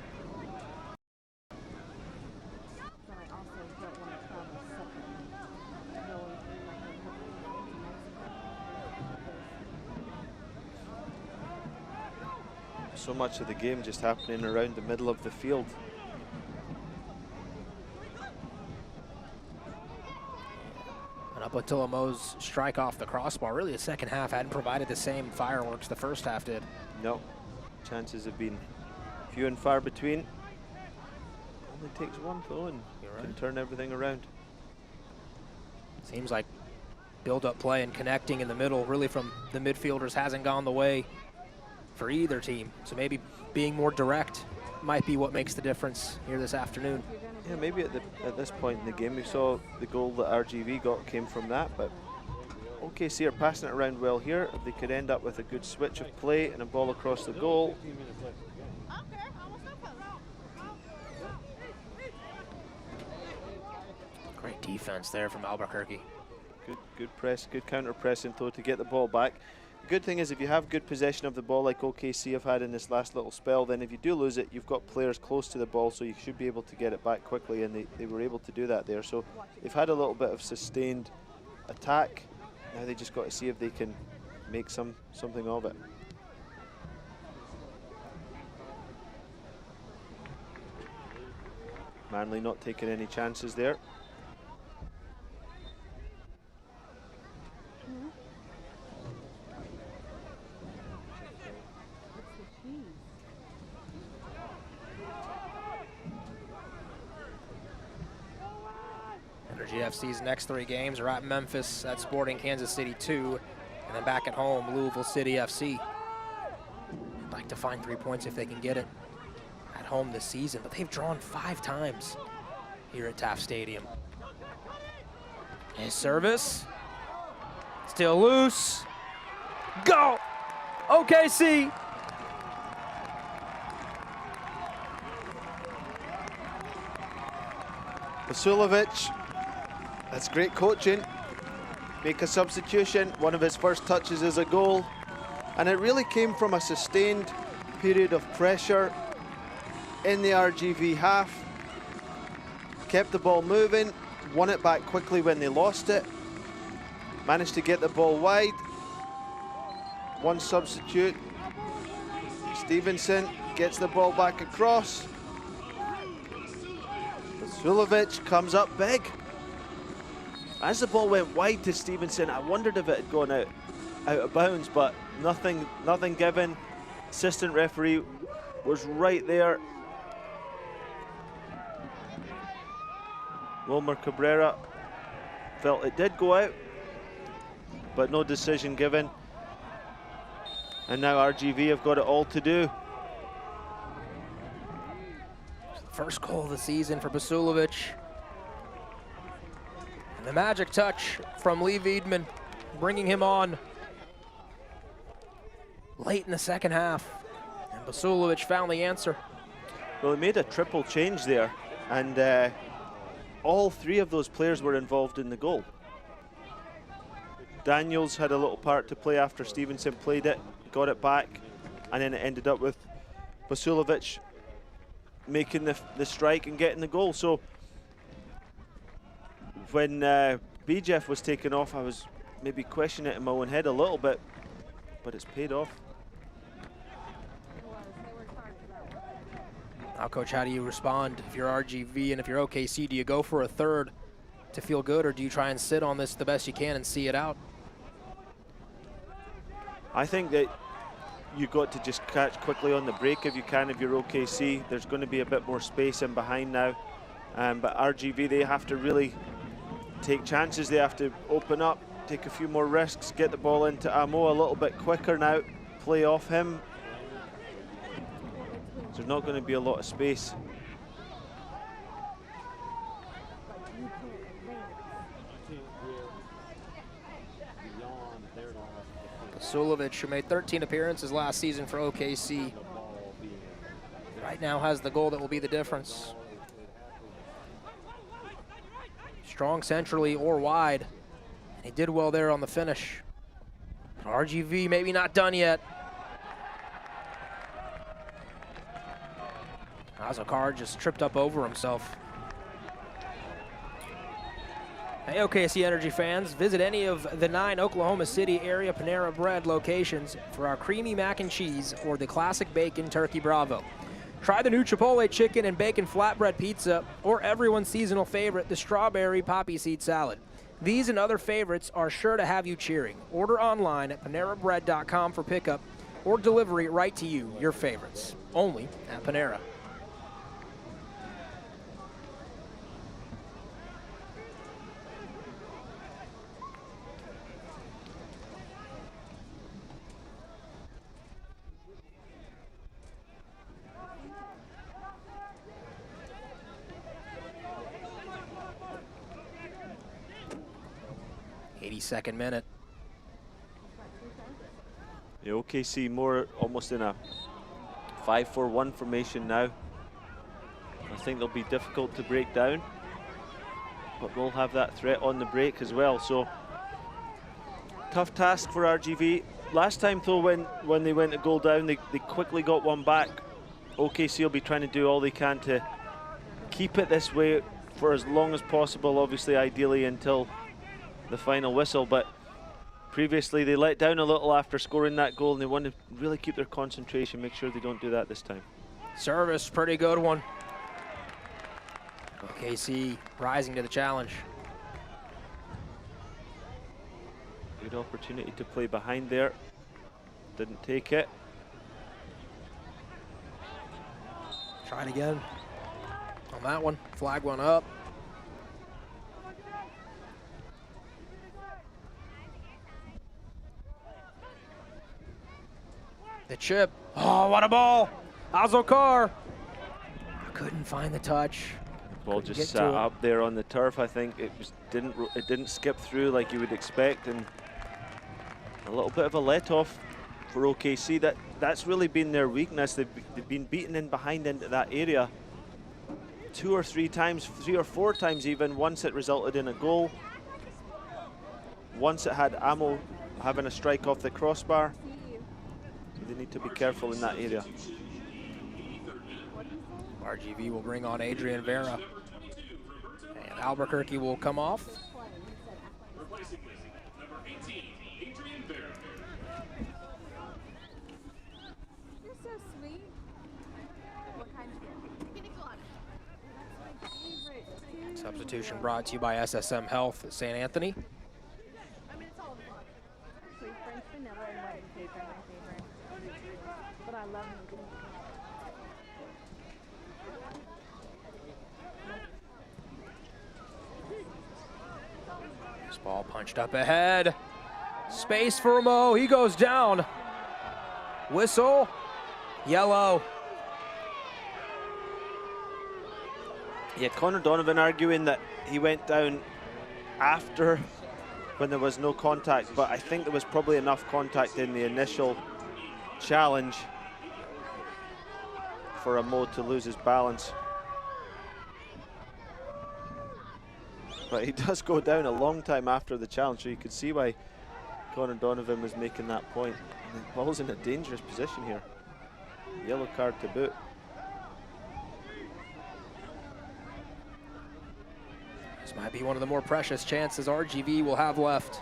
So much of the game just happening around the middle of the field. And up until Amo's strike off the crossbar, really the second half hadn't provided the same fireworks the first half did. No, chances have been few and far between. Only takes one though, and can turn everything around. Seems like build-up play and connecting in the middle, really from the midfielders, hasn't gone the way for either team. So maybe being more direct might be what makes the difference here this afternoon. Yeah, maybe at this point in the game, we saw the goal that RGV got came from that, but OKC are passing it around well here. If they could end up with a good switch of play and a ball across the goal. Great defense there from Albuquerque. Good press, good counter pressing though to get the ball back. The good thing is if you have good possession of the ball like OKC have had in this last little spell, then if you do lose it, you've got players close to the ball, so you should be able to get it back quickly, and they were able to do that there. So they've had a little bit of sustained attack. Now they just got to see if they can make something of it. Manley not taking any chances there. Energy FC's next 3 games are at Memphis, at Sporting Kansas City 2, and then back at home, Louisville City FC. I'd like to find 3 points if they can get it at home this season, but they've drawn 5 times here at Taft Stadium. His service, still loose, go! OKC! Vasilovic, that's great coaching. Make a substitution, one of his first touches is a goal. And it really came from a sustained period of pressure in the RGV half. Kept the ball moving, won it back quickly when they lost it. Managed to get the ball wide. One substitute. Stevenson gets the ball back across. Vasilovic comes up big. As the ball went wide to Stevenson, I wondered if it had gone out of bounds, but nothing given. Assistant referee was right there. Wilmer Cabrera felt it did go out, but no decision given. And now RGV have got it all to do. First goal of the season for Vasilovic. And the magic touch from Lee Wiedman, bringing him on late in the second half. And Vasilovic found the answer. Well, he made a triple change there, and all 3 of those players were involved in the goal. Daniels had a little part to play after Stevenson played it, got it back, and then it ended up with Vasilovic making the strike and getting the goal. So when Bijev was taken off, I was maybe questioning it in my own head a little bit, but it's paid off. Now, Coach, how do you respond if you're RGV and if you're OKC? Do you go for a third to feel good, or do you try and sit on this the best you can and see it out? I think that you've got to just catch quickly on the break if you can. If you're OKC, there's going to be a bit more space in behind now. But RGV, they have to really take chances. They have to open up, take a few more risks, get the ball into Amo a little bit quicker now, play off him. There's not going to be a lot of space. Rasulovic, who made 13 appearances last season for OKC, right now has the goal that will be the difference. Strong centrally or wide. He did well there on the finish. RGV maybe not done yet. Azokar just tripped up over himself. Hey, OKC Energy fans, visit any of the 9 Oklahoma City area Panera Bread locations for our creamy mac and cheese or the classic bacon turkey bravo. Try the new Chipotle chicken and bacon flatbread pizza or everyone's seasonal favorite, the strawberry poppy seed salad. These and other favorites are sure to have you cheering. Order online at PaneraBread.com for pickup or delivery right to you, your favorites. Only at Panera. Second minute. The OKC more almost in a 5-4-1 formation now. I think they'll be difficult to break down, but we'll have that threat on the break as well. So tough task for RGV. Last time though, when they went a goal down, they quickly got one back. OKC will be trying to do all they can to keep it this way for as long as possible, obviously ideally until the final whistle, but previously they let down a little after scoring that goal and they want to really keep their concentration, make sure they don't do that this time. Service, pretty good one. OKC rising to the challenge. Good opportunity to play behind there. Didn't take it. Try it again on that one. Flag one up. The chip. Oh, what a ball. Azokar. Couldn't find the touch. Ball just sat up there on the turf. I think it didn't skip through like you would expect, and a little bit of a let off for OKC. That's really been their weakness. They've been beaten in behind into that area 2 or 3 times, 3 or 4 times even. Once it resulted in a goal. Once it had Amo having a strike off the crossbar. They need to be careful in that area. RGV will bring on Adrian Vera. And Albuquerque will come off. You're so sweet. What kind of Substitution brought to you by SSM Health at St. Anthony. French vanilla and wedding cake are my favorite. But I love making them. This ball punched up ahead. Space for Mo. He goes down. Whistle. Yellow. Yeah, Connor Donovan arguing that he went down after when there was no contact, but I think there was probably enough contact in the initial challenge for a Mo to lose his balance. But he does go down a long time after the challenge, so you could see why Connor Donovan was making that point. And the ball's in a dangerous position here. Yellow card to boot. This might be one of the more precious chances RGV will have left.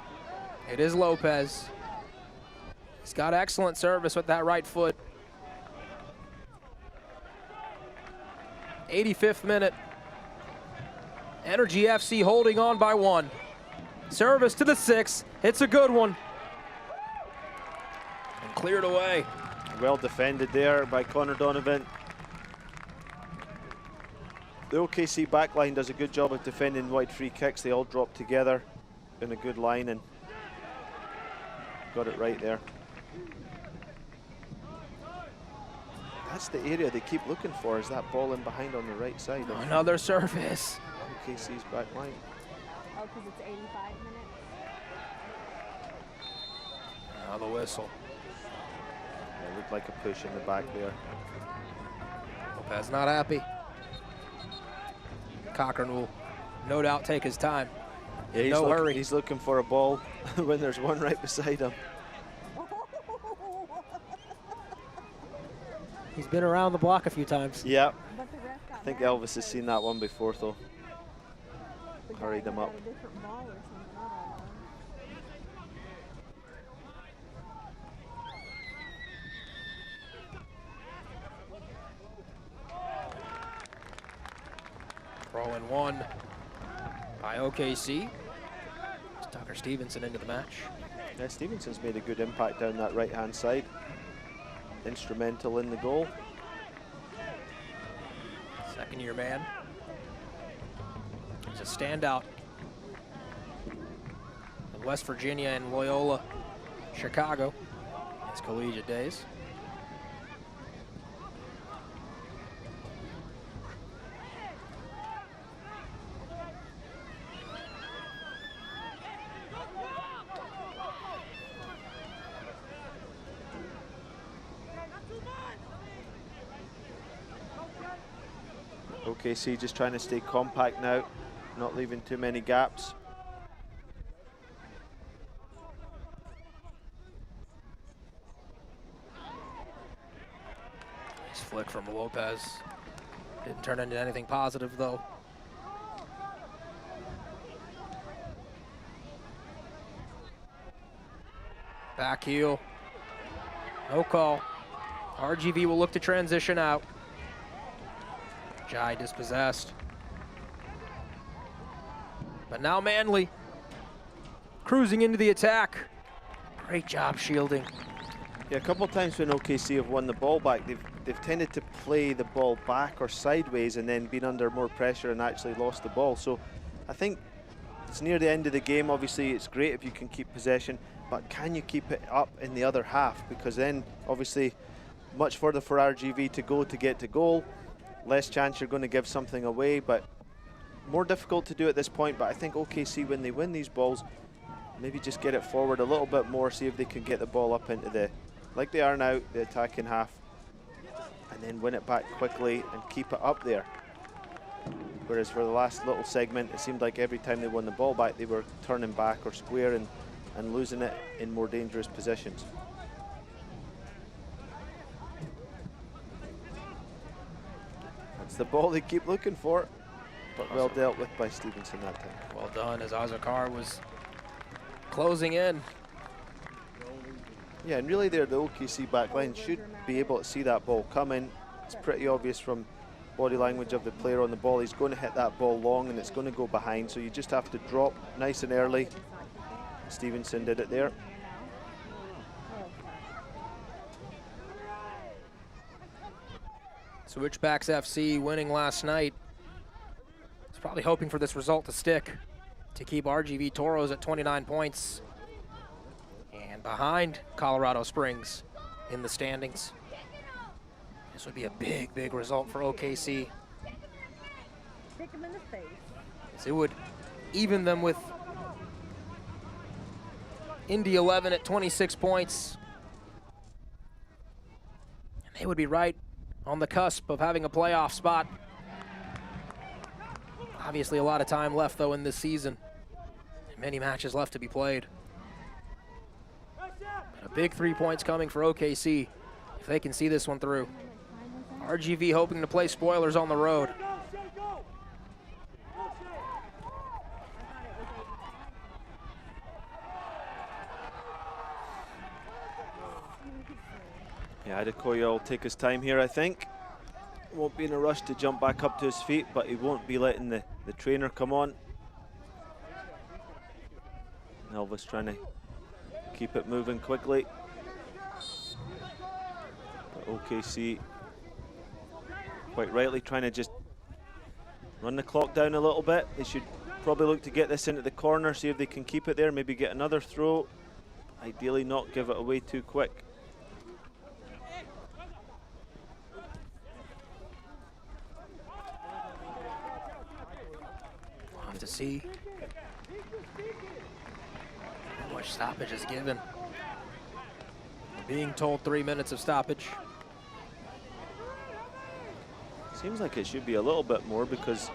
It is Lopez. He's got excellent service with that right foot. 85th minute. Energy FC holding on by 1. Service to the 6. It's a good one. And cleared away. Well defended there by Connor Donovan. The OKC backline does a good job of defending wide free kicks. They all drop together in a good line and got it right there. That's the area they keep looking for, is that ball in behind on the right side. Another service. OKC's backline. Oh, because it's 85 minutes? Now the whistle. Yeah, looked like a push in the back there. Lopez not happy. Cochran will no doubt take his time. Yeah, No hurry. He's looking for a ball when there's one right beside him. He's been around the block a few times. Yeah. I think Elvis has seen that one before, though. Hurried him up. Throw in one by OKC. Tucker Stevenson into the match. Yeah, Stevenson's made a good impact down that right-hand side. Instrumental in the goal. Second-year man. He's a standout in West Virginia and Loyola, Chicago, his collegiate days. OKC just trying to stay compact now, not leaving too many gaps. Nice flick from Lopez. Didn't turn into anything positive though. Back heel. No call. RGV will look to transition out. Jai dispossessed. But now Manley cruising into the attack. Great job shielding. Yeah, a couple of times when OKC have won the ball back, they've tended to play the ball back or sideways and then been under more pressure and actually lost the ball. So I think it's near the end of the game. Obviously, it's great if you can keep possession, but can you keep it up in the other half? Because then, obviously, much further for RGV to go to get to goal. Less chance you're going to give something away, but more difficult to do at this point. But I think OKC, when they win these balls, maybe just get it forward a little bit more, see if they can get the ball up into the, like they are now, the attacking half, and then win it back quickly and keep it up there. Whereas for the last little segment, it seemed like every time they won the ball back, they were turning back or square and losing it in more dangerous positions. That's the ball they keep looking for, but well dealt with by Stevenson that time. Well done, as Azakar was closing in. Yeah, and really there, the OKC back line should be able to see that ball coming. It's pretty obvious from body language of the player on the ball. He's going to hit that ball long and it's going to go behind, so you just have to drop nice and early. Stevenson did it there. Switchbacks FC winning last night. He's probably hoping for this result to stick, to keep RGV Toros at 29 points and behind Colorado Springs in the standings. This would be a big, big result for OKC. Kick him in the face. As it would even them with Indy 11 at 26 points. And they would be right on the cusp of having a playoff spot. Obviously a lot of time left though in this season. Many matches left to be played. But a big 3 points coming for OKC if they can see this one through. RGV hoping to play spoilers on the road. Yeah, Adekoya will take his time here, I think. Won't be in a rush to jump back up to his feet, but he won't be letting the trainer come on. Elvis trying to keep it moving quickly. But OKC, quite rightly, trying to just run the clock down a little bit. They should probably look to get this into the corner, see if they can keep it there, maybe get another throw. Ideally not give it away too quick. We'll have to see how much stoppage is given. Being told 3 minutes of stoppage. Seems like it should be a little bit more because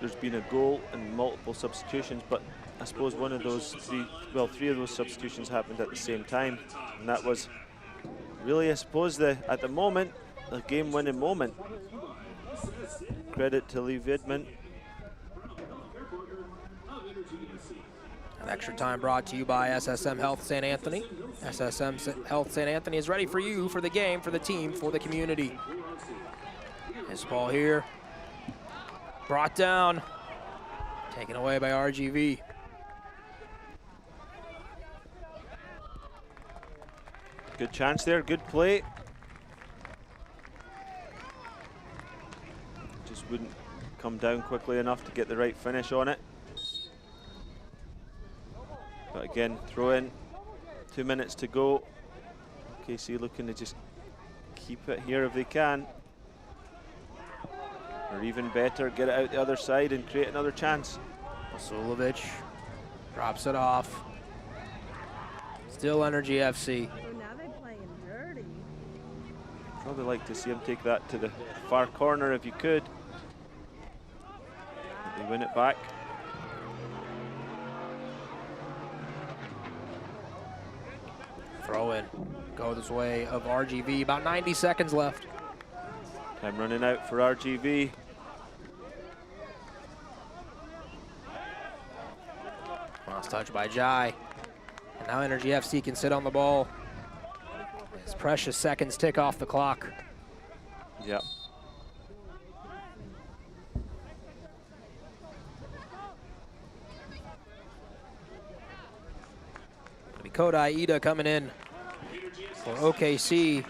there's been a goal and multiple substitutions, but I suppose one of those three of those substitutions happened at the same time, and that was really, I suppose, at the moment, the game-winning moment. Credit to Lee Vidman. An extra time brought to you by SSM Health St. Anthony. SSM Health St. Anthony is ready for you, for the game, for the team, for the community. This ball here, brought down, taken away by RGV. Good chance there, good play. Just wouldn't come down quickly enough to get the right finish on it. But again, throw in, 2 minutes to go. OKC looking to just keep it here if they can. Or even better, get it out the other side and create another chance. Vasilovic drops it off. Still Energy FC. Probably like to see him take that to the far corner if you could. They win it back. Throw in, go this way of RGV, about 90 seconds left. Time running out for RGV. Last touch by Jai. And now Energy FC can sit on the ball. As precious seconds tick off the clock. Yep. Kodai Ida coming in for OKC.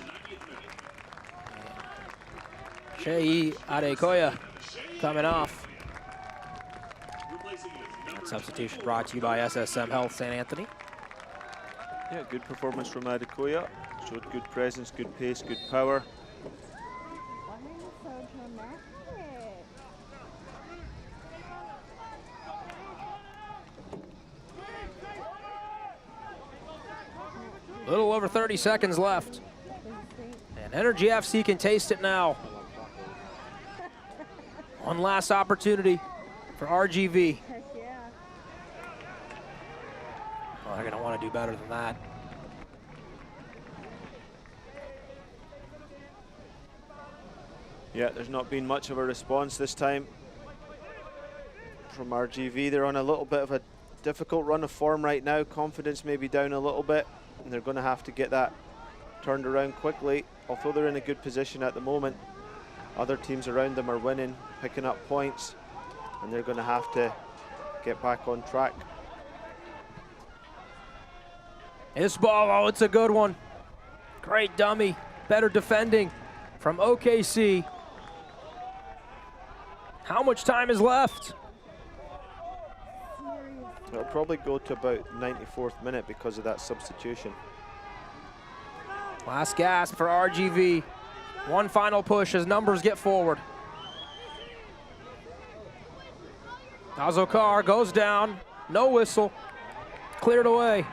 Shei Adekoya coming off. That substitution brought to you by SSM Health St. Anthony. Yeah, good performance from Adekoya. Showed good presence, good pace, good power. Little over 30 seconds left. And Energy FC can taste it now. One last opportunity for RGV. Well, they're going to want to do better than that. Yeah, there's not been much of a response this time from RGV. They're on a little bit of a difficult run of form right now. Confidence may be down a little bit, and they're going to have to get that turned around quickly. Although they're in a good position at the moment, other teams around them are winning, picking up points, and they're going to have to get back on track. This ball, oh, it's a good one. Great dummy, better defending from OKC. How much time is left? It'll probably go to about 94th minute because of that substitution. Last gasp for RGV. One final push as numbers get forward. Azokar goes down, no whistle, cleared away.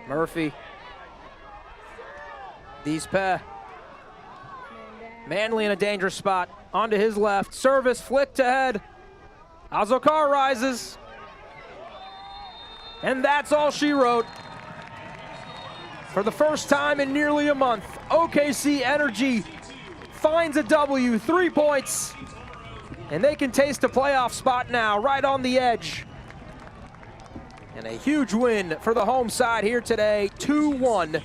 Murphy. Dispe. Manley in a dangerous spot. Onto his left. Service flicked ahead. Azokar rises. And that's all she wrote. For the first time in nearly a month, OKC Energy finds a W, 3 points. And they can taste a playoff spot now, right on the edge. And a huge win for the home side here today, 2-1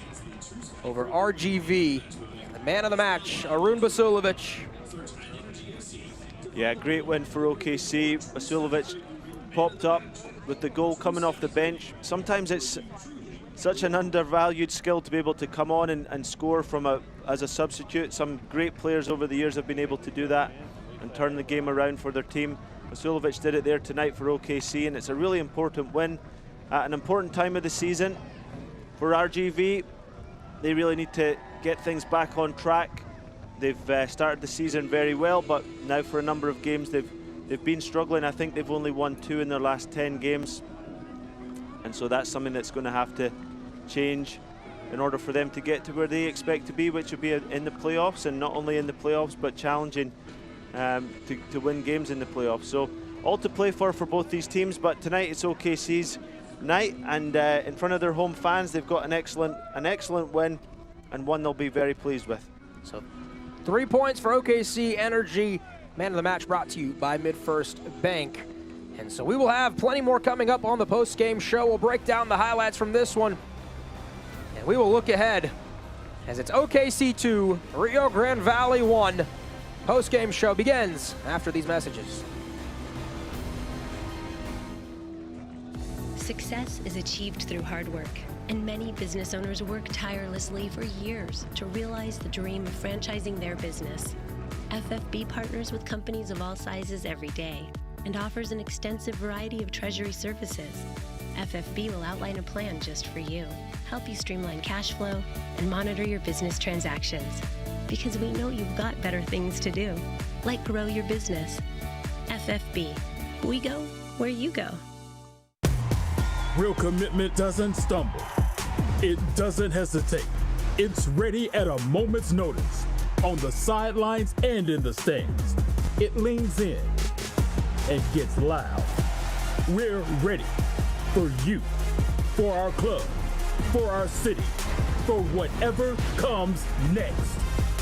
over RGV. The man of the match, Arun Vasilovic. Yeah, great win for OKC. Vasilovic popped up with the goal coming off the bench. Sometimes it's such an undervalued skill to be able to come on and score from as a substitute. Some great players over the years have been able to do that and turn the game around for their team. Vasilovic did it there tonight for OKC, and it's a really important win at an important time of the season for RGV. They really need to get things back on track. They've started the season very well, but now for a number of games they've been struggling. I think they've only won 2 in their last 10 games. And so that's something that's going to have to change in order for them to get to where they expect to be, which would be in the playoffs, and not only in the playoffs, but challenging to win games in the playoffs. So all to play for both these teams, but tonight it's OKC's night, and in front of their home fans, they've got an excellent win, and one they'll be very pleased with. So 3 points for OKC Energy. Man of the match brought to you by MidFirst Bank. And so we will have plenty more coming up on the post-game show. We'll break down the highlights from this one, and we will look ahead as it's OKC 2, Rio Grande Valley 1. Post-game show begins after these messages. Success is achieved through hard work, and many business owners work tirelessly for years to realize the dream of franchising their business. FFB partners with companies of all sizes every day and offers an extensive variety of treasury services. FFB will outline a plan just for you, help you streamline cash flow, and monitor your business transactions. Because we know you've got better things to do, like grow your business. FFB. We go where you go. Real commitment doesn't stumble. It doesn't hesitate. It's ready at a moment's notice, on the sidelines and in the stands. It leans in and gets loud. We're ready for you, for our club, for our city, for whatever comes next.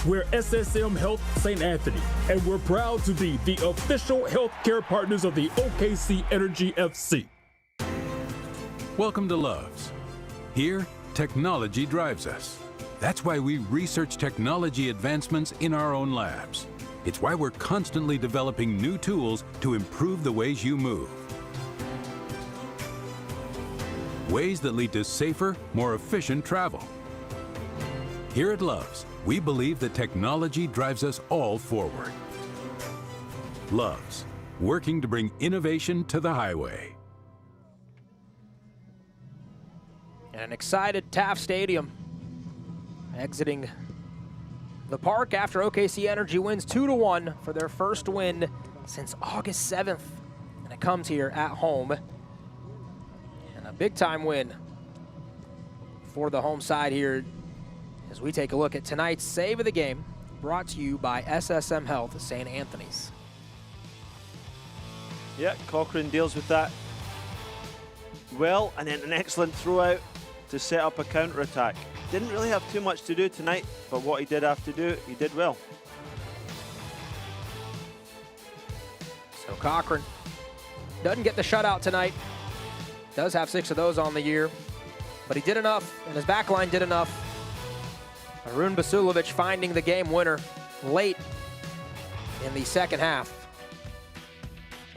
We're SSM Health St. Anthony, and we're proud to be the official healthcare partners of the OKC Energy FC. Welcome to Loves. Here, technology drives us. That's why we research technology advancements in our own labs. It's why we're constantly developing new tools to improve the ways you move. Ways that lead to safer, more efficient travel. Here at Loves, we believe that technology drives us all forward. Loves, working to bring innovation to the highway. And an excited Taft Stadium exiting the park after OKC Energy wins 2-1 for their first win since August 7th. And it comes here at home. And a big-time win for the home side here as we take a look at tonight's save of the game, brought to you by SSM Health St. Anthony's. Yeah, Cochran deals with that well, and then an excellent throw out to set up a counter-attack. Didn't really have too much to do tonight, but what he did have to do, he did well. So Cochran doesn't get the shutout tonight. Does have 6 of those on the year, but he did enough, and his back line did enough. Arun Basulovic finding the game winner late in the second half.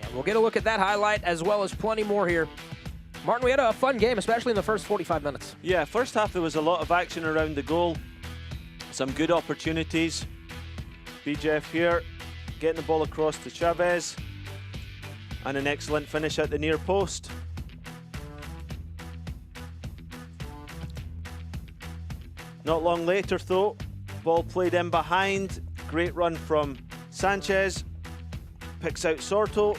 And we'll get a look at that highlight as well as plenty more here. Martin, we had a fun game, especially in the first 45 minutes. Yeah, first half there was a lot of action around the goal. Some good opportunities. BJF here getting the ball across to Chavez. And an excellent finish at the near post. Not long later though, ball played in behind. Great run from Sanchez. Picks out Sorto.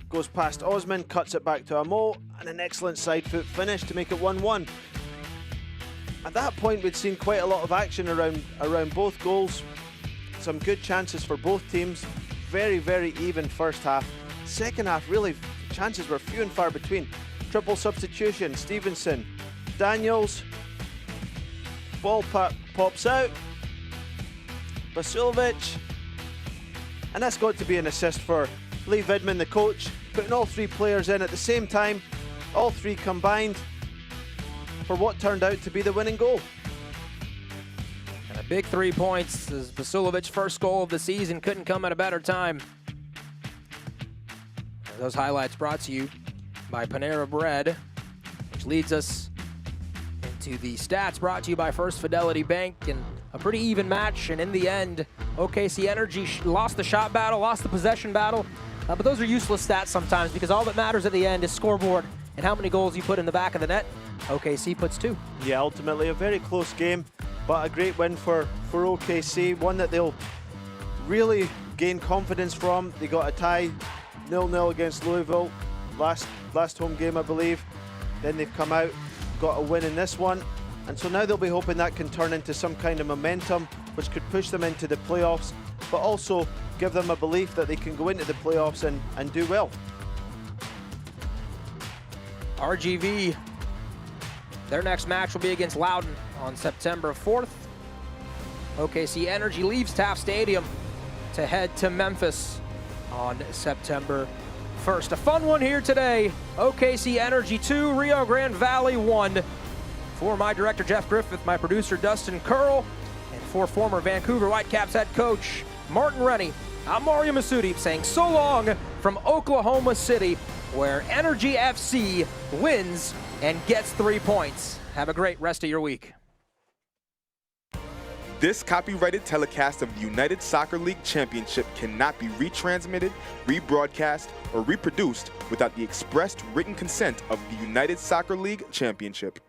Goes past Osman, cuts it back to Amo, and an excellent side foot finish to make it 1-1. At that point, we'd seen quite a lot of action around both goals. Some good chances for both teams. Very, very even first half. Second half, really, chances were few and far between. Triple substitution, Stevenson, Daniels. Ball pops out. Basulovic. And that's got to be an assist for Lee Vidman, the coach, putting all 3 players in at the same time, all 3 combined for what turned out to be the winning goal. And a big 3 points as Basulovic's first goal of the season couldn't come at a better time. And those highlights brought to you by Panera Bread, which leads us into the stats brought to you by First Fidelity Bank, and a pretty even match. And in the end, OKC Energy lost the shot battle, lost the possession battle. But those are useless stats sometimes, because all that matters at the end is scoreboard and how many goals you put in the back of the net. OKC puts 2. Yeah, ultimately a very close game, but a great win for OKC. One that they'll really gain confidence from. They got a tie 0-0 against Louisville last last home game, I believe. Then they've come out, got a win in this one. And so now they'll be hoping that can turn into some kind of momentum, which could push them into the playoffs, but also give them a belief that they can go into the playoffs and do well. RGV, their next match will be against Loudoun on September 4th. OKC Energy leaves Taft Stadium to head to Memphis on September 1st. A fun one here today. OKC Energy 2, Rio Grande Valley 1. For my director, Jeff Griffith, my producer, Dustin Curl, and for former Vancouver Whitecaps head coach, Martin Rennie, I'm Mario Masudi saying so long from Oklahoma City, where Energy FC wins and gets 3 points. Have a great rest of your week. This copyrighted telecast of the United Soccer League Championship cannot be retransmitted, rebroadcast, or reproduced without the expressed written consent of the United Soccer League Championship.